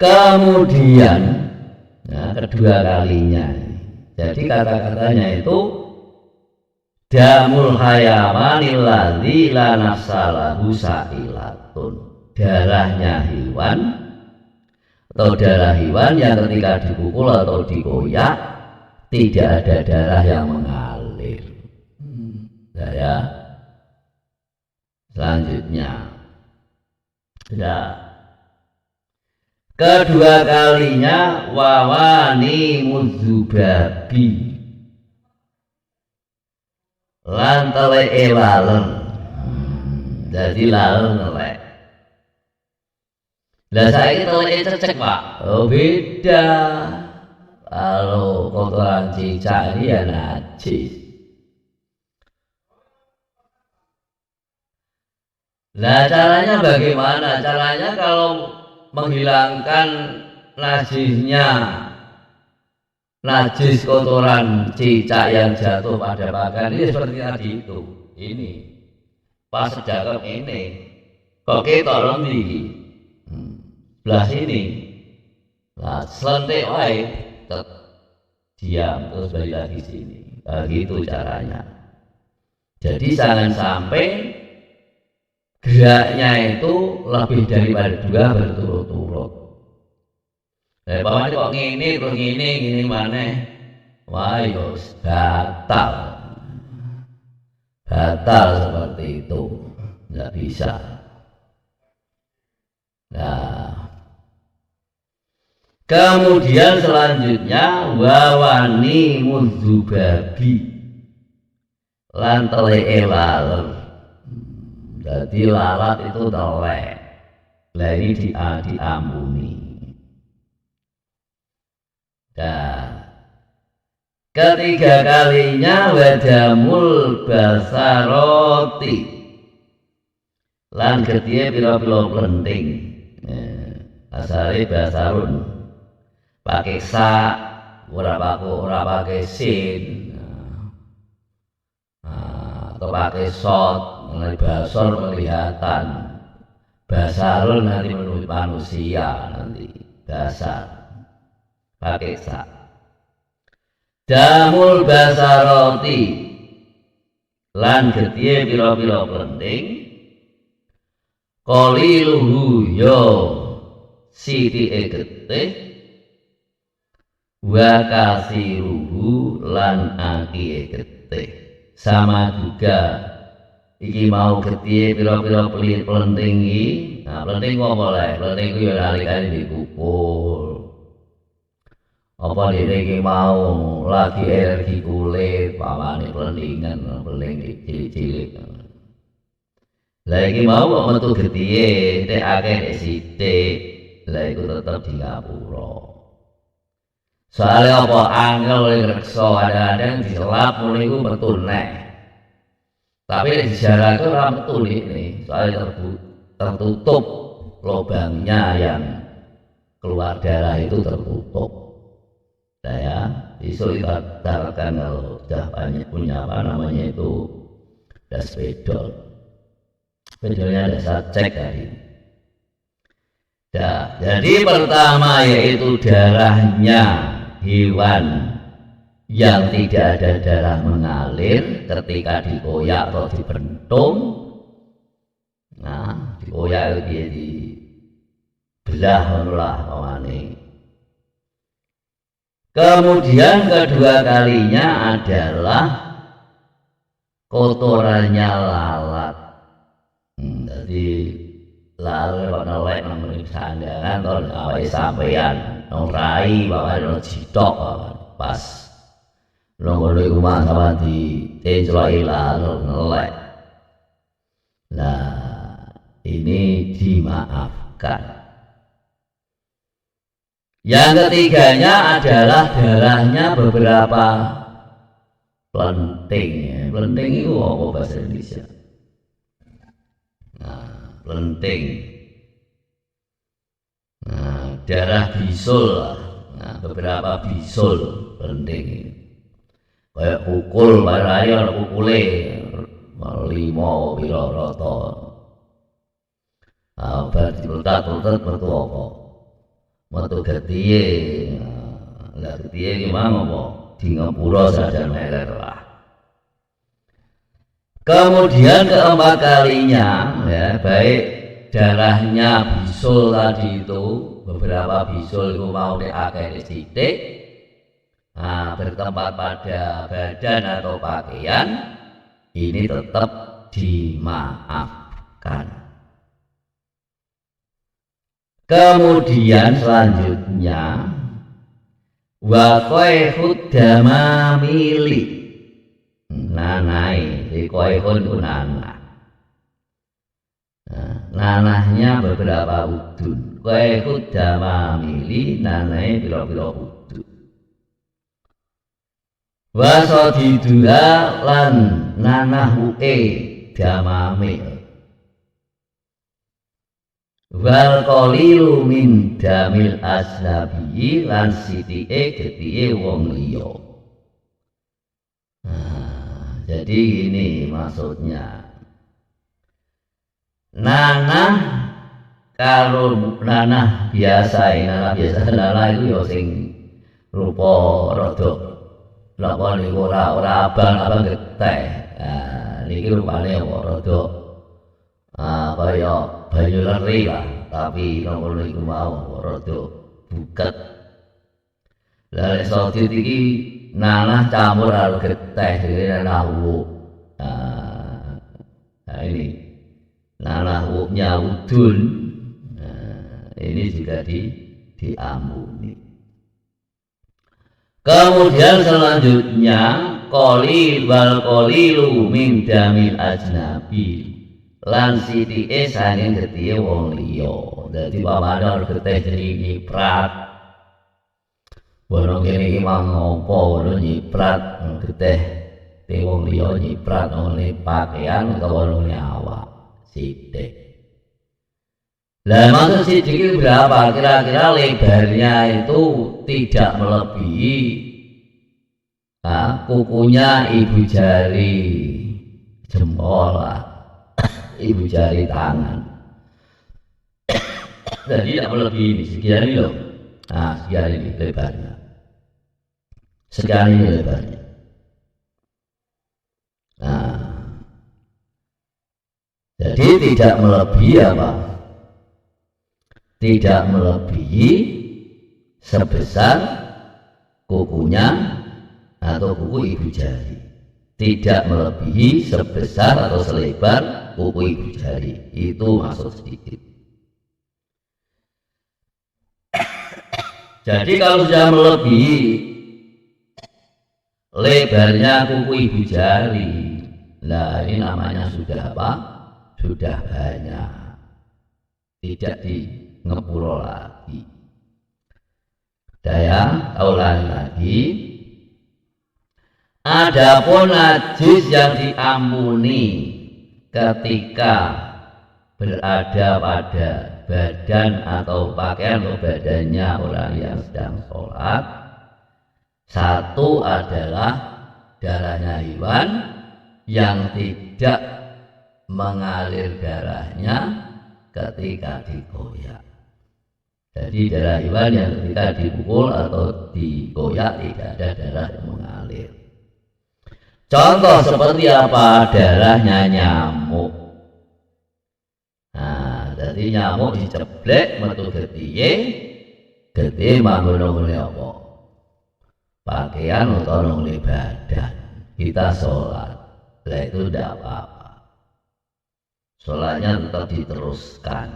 Kemudian kedua kalinya, jadi kata-katanya itu damul hayawanil ladzi la nafsalahu sa'ilatun, darahnya hewan atau darah hewan yang ketika dipukul atau dikoyak tidak ada darah yang mengalir. Ya, selanjutnya kedua kalinya wawani muzubabi lan teleke laler. Jadi laler nelek. Lah saiki teleke cecek Pak. Oh beda. Kalau kotoran cicak ini ya najis. Lah caranya bagaimana? Caranya kalau menghilangkan najis kotoran cicak yang jatuh pada pakaian ini seperti tadi itu. Ini pas sejakep ini kok ketok londi belah sini, nah selentik wae diam terus balik lagi sini. Gitu caranya. Jadi jangan sampai geraknya itu lebih daripada 2 berturut-turut. Bapaknya kok ngini terus ngini maneh. wah batal. Batal seperti itu, nggak bisa. Nah, kemudian selanjutnya wawani mudzubabi lan teleke laler. Jadi lalat itu telek. Lah ini diampuni. Dan ketiga kalinya wadamul basaroti lan ketiye pira-pira plenting. Asale basarun pakai sa ora pakai sin. Atau pakai sot, mengenai basor kelihatan. Basarun nanti menurut manusia nanti basar pakai sa. Damul basaroti lan getihe pira-pira penting qaliluhu yo sithike getih wa kasiruhu lan akihe getih. Sama juga iki mau getihe pira-pira penting iki. Nah, penting apa lek? Penting ku yo nalikane dikupul. Apa dhewe mau lagi alergi kulit, pawane pelingan, peling cilik-cilik. Lah iki mau kok metu getihe, nek akeh nek sithik, lah iku tetep di ngapura. Soale apa angel ngreksa kadang-kadang diselap ngono iku metu neh. Tapi nek dijarake ora metu nih, soalnya tertutup lubangnya yang keluar darah itu tertutup. Saya besok ibaratkan kalau sudah banyak punya apa namanya itu ada spedolnya ada saya cek tadi. Jadi pertama yaitu darahnya hewan yang tidak ada darah mengalir ketika dikoyak atau dibentung. Nah, dikoyak itu dibelah lah kawane. Kemudian kedua kalinya adalah kotorannya lalat. Jadi lalat kok nelek nang sandangan to awake sampeyan nang rai bawa nang jitok pas nang ngono iku sama di tenjloki lalat nelek. Nah, ini dimaafkan. Yang ketiganya adalah darahnya beberapa plenting. Plenting itu apa bahasa Indonesia? Nah, plenting. Nah, darah bisul. Nah, beberapa bisul plenting. Kayak kukul, barangkali ada kukule. Limo, piro, roto. Nah, berarti metu apa? Metu getihe. Lah getihe gimana apa? Di ngapura saja meler lah. Kemudian keempat kalinya ya, baik darahnya bisul tadi itu beberapa bisul itu mau diakeh sithik. Nah, bertempat pada badan atau pakaian ini tetap dimaafkan. Kemudian selanjutnya wa qaihud damamili nanai di qaihun itu nanah. Nah, nanahnya beberapa udun. Qaihud damamili nanai pira-pira udun. Wa sadidura lan nanahuke damamil. Wal qalilu min damil asnabi lan sithike getike wong liya. Nah, jadi ini maksudnya. Nanah karo nanah biasa nanah itu ya sing rupa rada napa niku ora abang getih. Nah, niki rupane rada kaya banyu leri lah, tapi nomor iku mau rada buket. Lah sadit iki nanah campur karo getih jadi nanah wuk. Nah ini nanah wuknya udun. Nah, ini juga diambuni. Kemudian selanjutnya qalil wal qalilu min damil ajnabi lan sithike saking getih wong liya. Dadi pamane getih jadi nyiprat. Wono kene iki mangopo wono nyiprat getih te wong liya nyiprat oleh pakaian utawa oleh awak sithik. Lah maksud sithik itu berapa? Kira-kira lebarnya itu tidak melebihi kukunya ibu jari jempol lah, ibu jari tangan. Jadi tidak melebihi ini, sekian ini loh. Nah, sekian ini lebarnya. Sekian ini lebarnya. Nah, jadi tidak melebihi apa? Tidak melebihi sebesar kukunya atau kuku ibu jari. Tidak melebihi sebesar atau selebar kuku ibu jari. Itu masuk sedikit. Jadi kalau sudah melebihi lebarnya kuku ibu jari, nah ini namanya sudah apa? Sudah banyak. Tidak di ngepuro lagi. Saya ulangi lagi. Adapun najis yang diampuni ketika berada pada badan atau pakaian atau badannya orang yang sedang sholat, satu adalah darahnya hewan yang tidak mengalir darahnya ketika digoyak. Jadi darah hewan yang ketika dipukul atau digoyak tidak ada darah yang mengalir. Contoh seperti apa? Darahnya nyamuk. Nah, jadi nyamuk diceblek metu getihe, getihe manggon-manggon apa? Pakaian atau nongli badan. Kita sholat, lah itu tidak apa-apa. Sholatnya tetap diteruskan.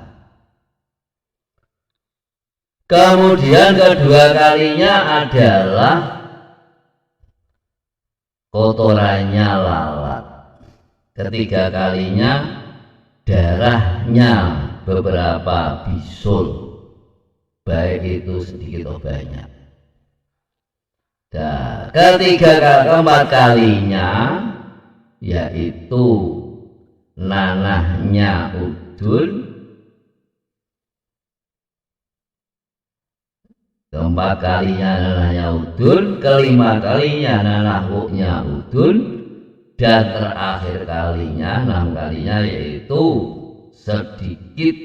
Kemudian kedua kalinya adalah kotorannya lalat. Ketiga kalinya darahnya beberapa bisul, baik itu sedikit atau banyak. Dan keempat kalinya yaitu nanahnya udun. Keempat kalinya nanahnya udun, kelima kalinya nanah wuknya udun, dan terakhir kalinya, 6 kalinya yaitu sedikit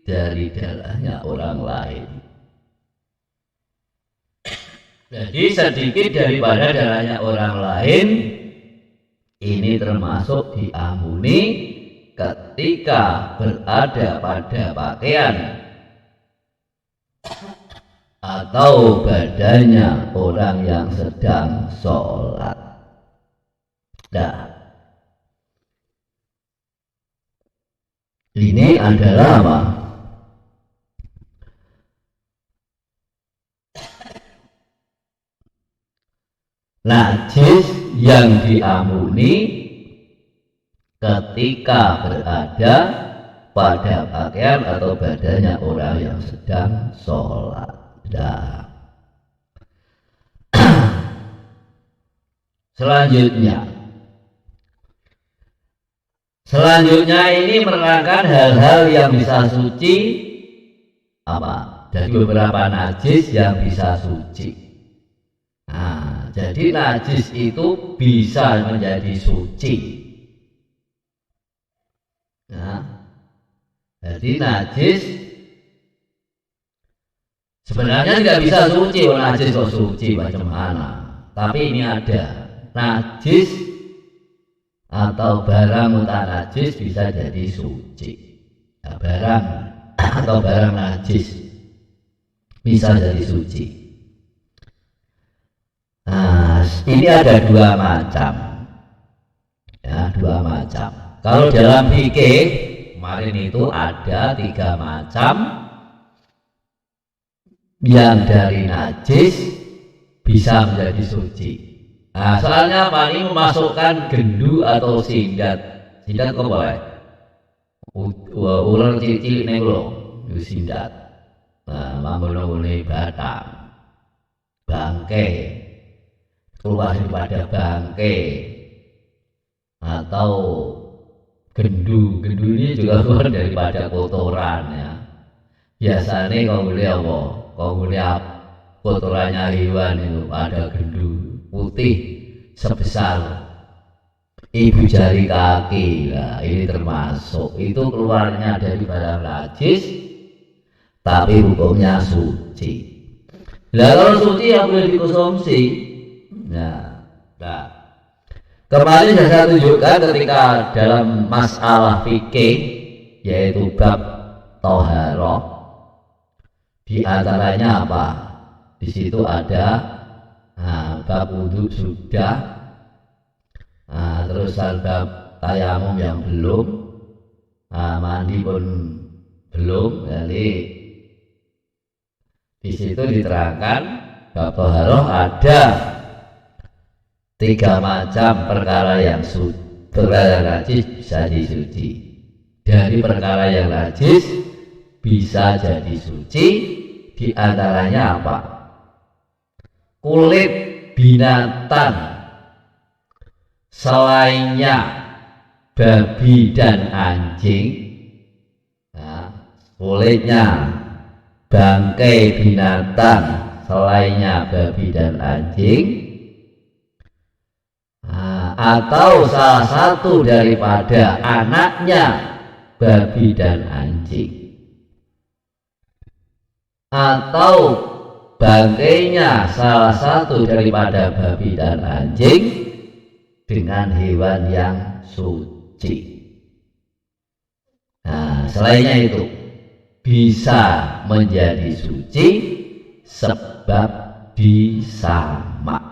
dari darahnya orang lain. Jadi sedikit daripada darahnya orang lain ini termasuk diampuni ketika berada pada pakaian atau badannya orang yang sedang sholat. Nah, ini adalah apa? Najis yang diampuni ketika berada pada pakaian atau badannya orang yang sedang sholat. Nah, selanjutnya ini menerangkan hal-hal yang bisa suci apa? Dari beberapa najis yang bisa suci. Nah, jadi najis itu bisa menjadi suci. Nah, jadi najis sebenarnya tidak bisa suci. Najis kok suci macam mana? Tapi ini ada najis atau barang mutanajis bisa jadi suci. Nah, barang atau barang najis bisa jadi suci. Nah, ini ada dua macam. Ya, dua macam. Kalau dalam fikih kemarin itu ada 3 macam yang dari najis bisa menjadi suci. Nah, soalnya apa? Ini memasukkan gendu atau sindat. Sindat kok boleh? Ular cilik-cilik nih lho, itu sindat. Nah, manggono-ngone batang, bangke, keluar daripada bangke, atau gendu ini juga keluar daripada kotoran ya. Biasanya kalau lihat apa? Kalau lihat kotorannya hewan itu ada gendu putih sebesar ibu jari kaki. Nah, ini termasuk itu keluarnya dari barang najis tapi hukumnya suci. Nah, kalau suci ya boleh dikonsumsi. Nah, kemarin saya tunjukkan ketika dalam masalah fikih yaitu bab toharoh, di antaranya apa? Di situ ada bab wudhu sudah, terus bab tayamum yang belum, mandi pun belum. Jadi di situ diterangkan bab toharoh ada 3 macam perkara yang perkara najis bisa disuci. Dari perkara yang najis bisa jadi suci, di antaranya apa? Kulit binatang selainnya babi dan anjing. Nah, kulitnya bangkai binatang selainnya babi dan anjing, atau salah satu daripada anaknya babi dan anjing, atau bangkainya salah satu daripada babi dan anjing dengan hewan yang suci. Nah, selainnya itu bisa menjadi suci sebab disamak.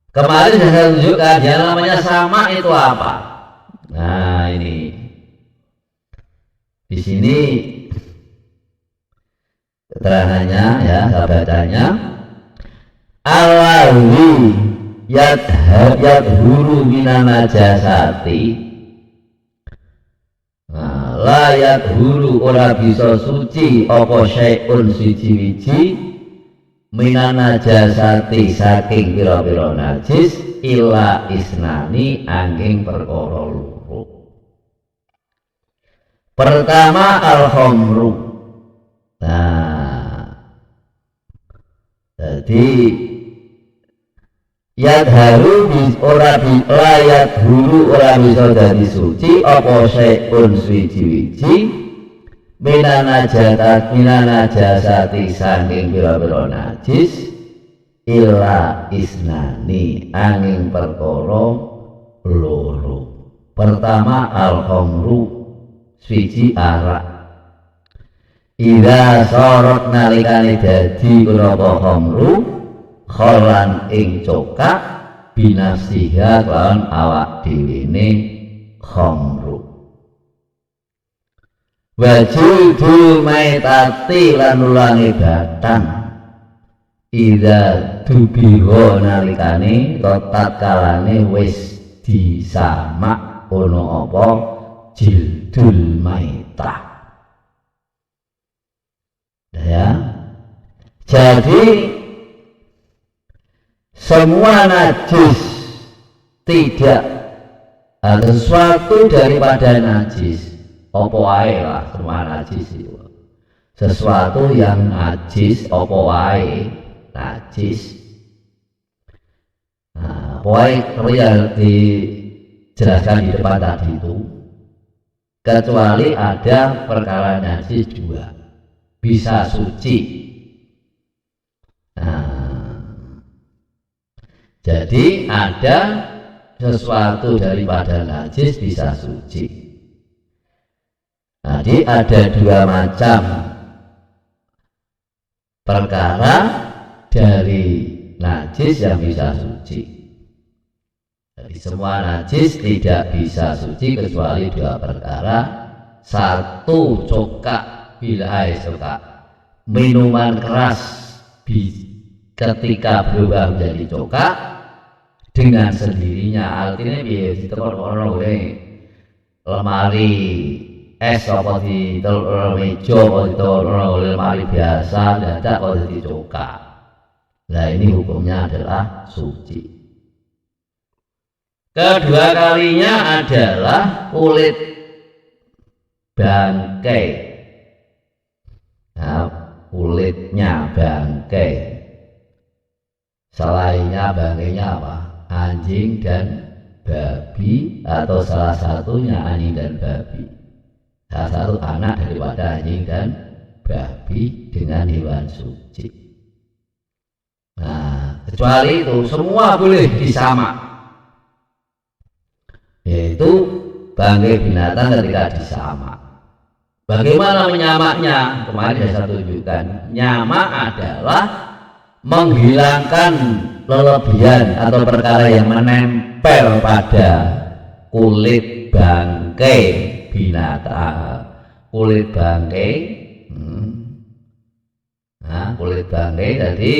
Kemarin saya tunjukkan yang namanya sama itu apa. Nah, ini di sini keterangannya ya, saya bacanya. Allawi yadhuru minan najasati, la yadhuru ora bisa suci apa syai'un siji-wiji minan najasati saking pira-pira najis illa isnani angin perkara loro. Pertama al-khamru. Nah, jadi yadharu ora layat huru ora bisa jadi suci apa syai'un suci-wiji minana najasati saking pira-pira najis illa isnani angin perkara loro. Pertama al-khamru suci arak. Ida sorot nalikane dadi kenapa khamru kholan ing cokak binafsiha lawan awak dhewene khamru. Wajudul maitati lan ulangi batang ida dubiho nalikane totat kalane wis disamak ono apa jildul maitah. Ya, jadi semua najis tidak ada sesuatu daripada najis. Opo wae lah semua najis itu. Sesuatu yang najis opo wae najis. Nah, wae yang dijelaskan di depan tadi itu, kecuali ada perkara najis juga bisa suci. Nah, jadi ada sesuatu daripada najis bisa suci. Jadi ada 2 macam perkara dari najis yang bisa suci. Jadi semua najis tidak bisa suci kecuali dua perkara. Satu, cokak cokak minuman keras ketika berubah menjadi cokak dengan sendirinya. Artinya biar ditekan oleh lemari es apa di meja apa di lemari biasa dadak kok jadi cokak. Nah ini hukumnya adalah suci. Kedua kalinya adalah kulit bangkai. Nah, kulitnya bangkai. Selainnya bangkainya apa? Anjing dan babi, atau salah satunya anjing dan babi. Salah satu anak daripada anjing dan babi dengan hewan suci. Nah, kecuali itu semua boleh disamak, yaitu bangkai binatang ketika disamak. Bagaimana menyamaknya? Kemarin saya tunjukkan. Nyamak adalah menghilangkan kelebihan atau perkara yang menempel pada kulit bangkai binatang. Kulit bangkai, kulit bangkai jadi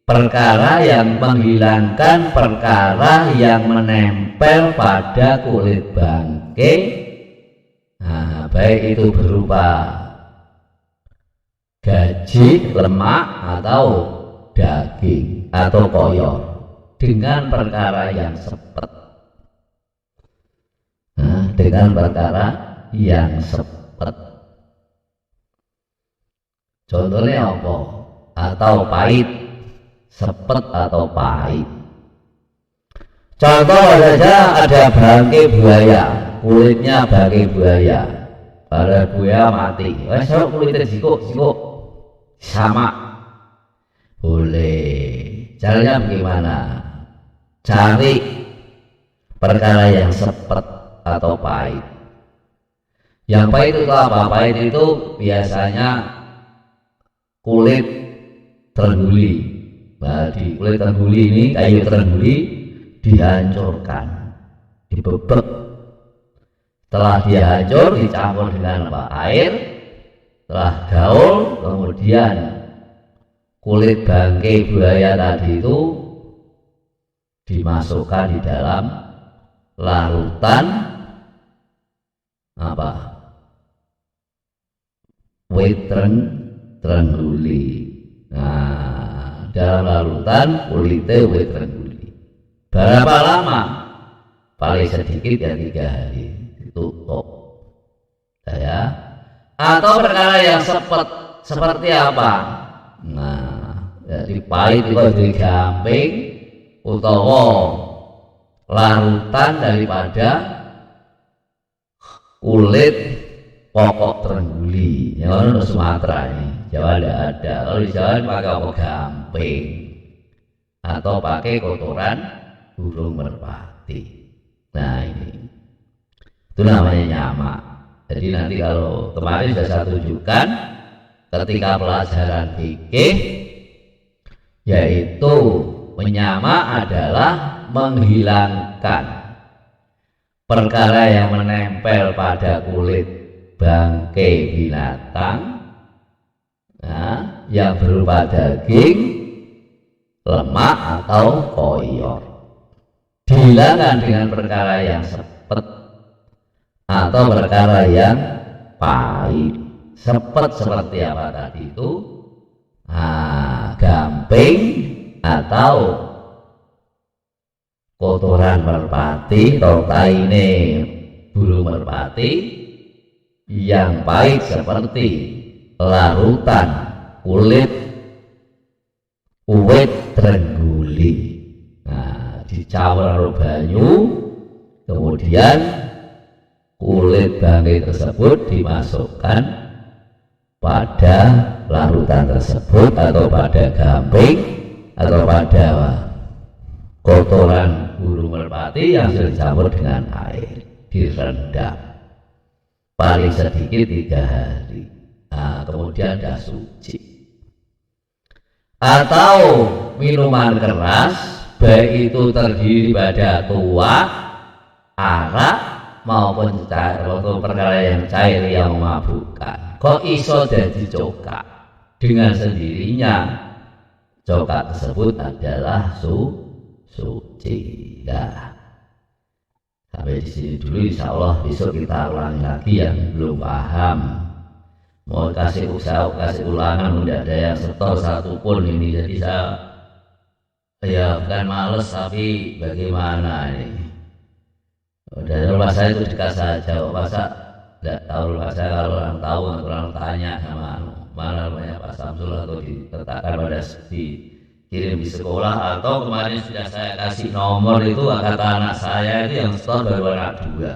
perkara yang menghilangkan perkara yang menempel pada kulit bangkai. Nah, baik itu berupa gaji, lemak, atau daging, atau koyor dengan perkara yang sepet. Nah, dengan perkara yang sepet. Contohnya apa? Atau pahit, sepet atau pahit. Contoh saja ada bangkai buaya, kulitnya bangkai buaya. Pada buaya mati, saya kulitnya sikuk sama. Boleh. Caranya bagaimana? Cari perkara yang sepet atau pahit. Yang pahit itu apa? Pahit itu biasanya kulit terengguli. Nah, di kulit terengguli ini, kayu terengguli dihancurkan, dibebek. Setelah dia hancur, dicampur dengan air, setelah gaul, kemudian kulit bangkai buaya tadi itu dimasukkan di dalam larutan apa? Wit terengguli. Nah, dalam larutan kulitnya wit terengguli. Berapa lama? Paling sedikit ya 3 hari. Tutup. Ya. Atau perkara yang seperti apa? Nah, jadi pahit itu digamping utawa larutan daripada kulit pokok terengguli. Yang ada Sumatera ini, Jawa tidak ada. Kalau di Jawa pakai apa? Gamping atau pakai kotoran burung merpati. Nah ini itu namanya nyamak. Jadi nanti kalau kemarin sudah saya tunjukkan ketika pelajaran fikih, yaitu menyamak adalah menghilangkan perkara yang menempel pada kulit bangkai binatang, nah, yang berupa daging, lemak atau koyor. Dihilangkan dengan perkara yang sepet atau perkara yang pahit. Sepet seperti apa tadi itu? Gamping atau kotoran merpati atau taine burung merpati. Yang pahit seperti larutan kulit uwit terengguli. Nah, dicampur banyu, kemudian kulit bangkai tersebut dimasukkan pada larutan tersebut atau pada gamping atau pada kotoran burung merpati yang sudah dicampur dengan air, direndam paling sedikit 3 hari. Nah, kemudian dah suci. atau minuman keras, baik itu terdiri pada tuak, arak maupun perkara yang cair yang memabukkan, kok iso dadi cokak? Dengan sendirinya cokak tersebut adalah suci. Nah, sampai di sini dulu, insya Allah besok kita ulangi lagi yang belum paham. Mau kasih ulangan, tidak ada yang setor satupun ini. Jadi saya ya bukan males, tapi bagaimana ini? Udah rumah saya itu dekat saja, masa tidak tahu rumah saya? Kalau orang tahu, orang tanya sama mana rumahnya Pak Samsul, atau diletakkan pada dikirim di sekolah, atau kemarin sudah saya kasih nomor itu, kata anak saya itu yang setor baru anak 2,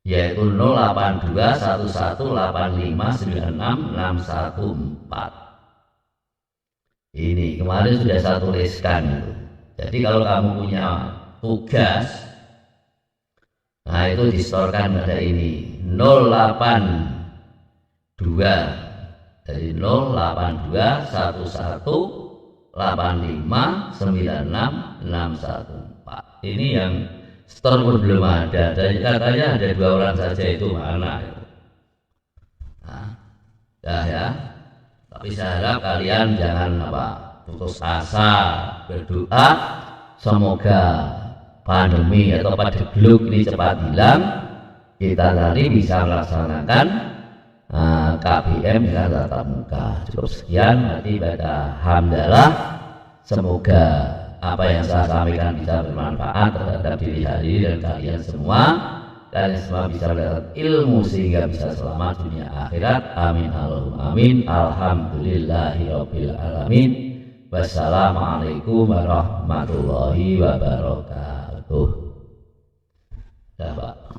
yaitu 08211859664. Ini kemarin sudah saya tuliskan itu. Jadi kalau kamu punya tugas, nah itu distorkan pada ini 082, dari 08211859664. Ini yang store pun belum ada, dan katanya ada 2 orang saja, itu mana? Nah, ya. Tapi saya harap kalian jangan putus asa, berdoa semoga pandemi atau padegluk ini cepat hilang, kita nanti bisa melaksanakan KBM dengan tatap muka. Cukup sekian, nanti pada hamdalah, semoga apa yang saya sampaikan bisa bermanfaat terhadap diri sendiri dan kalian semua. Kalian semua bisa mendapat ilmu sehingga bisa selamat dunia akhirat. Amin Allahumma amin. Alhamdulillahirabbil alamin. Wassalamualaikum warahmatullahi wabarakatuh. Ya, Pak.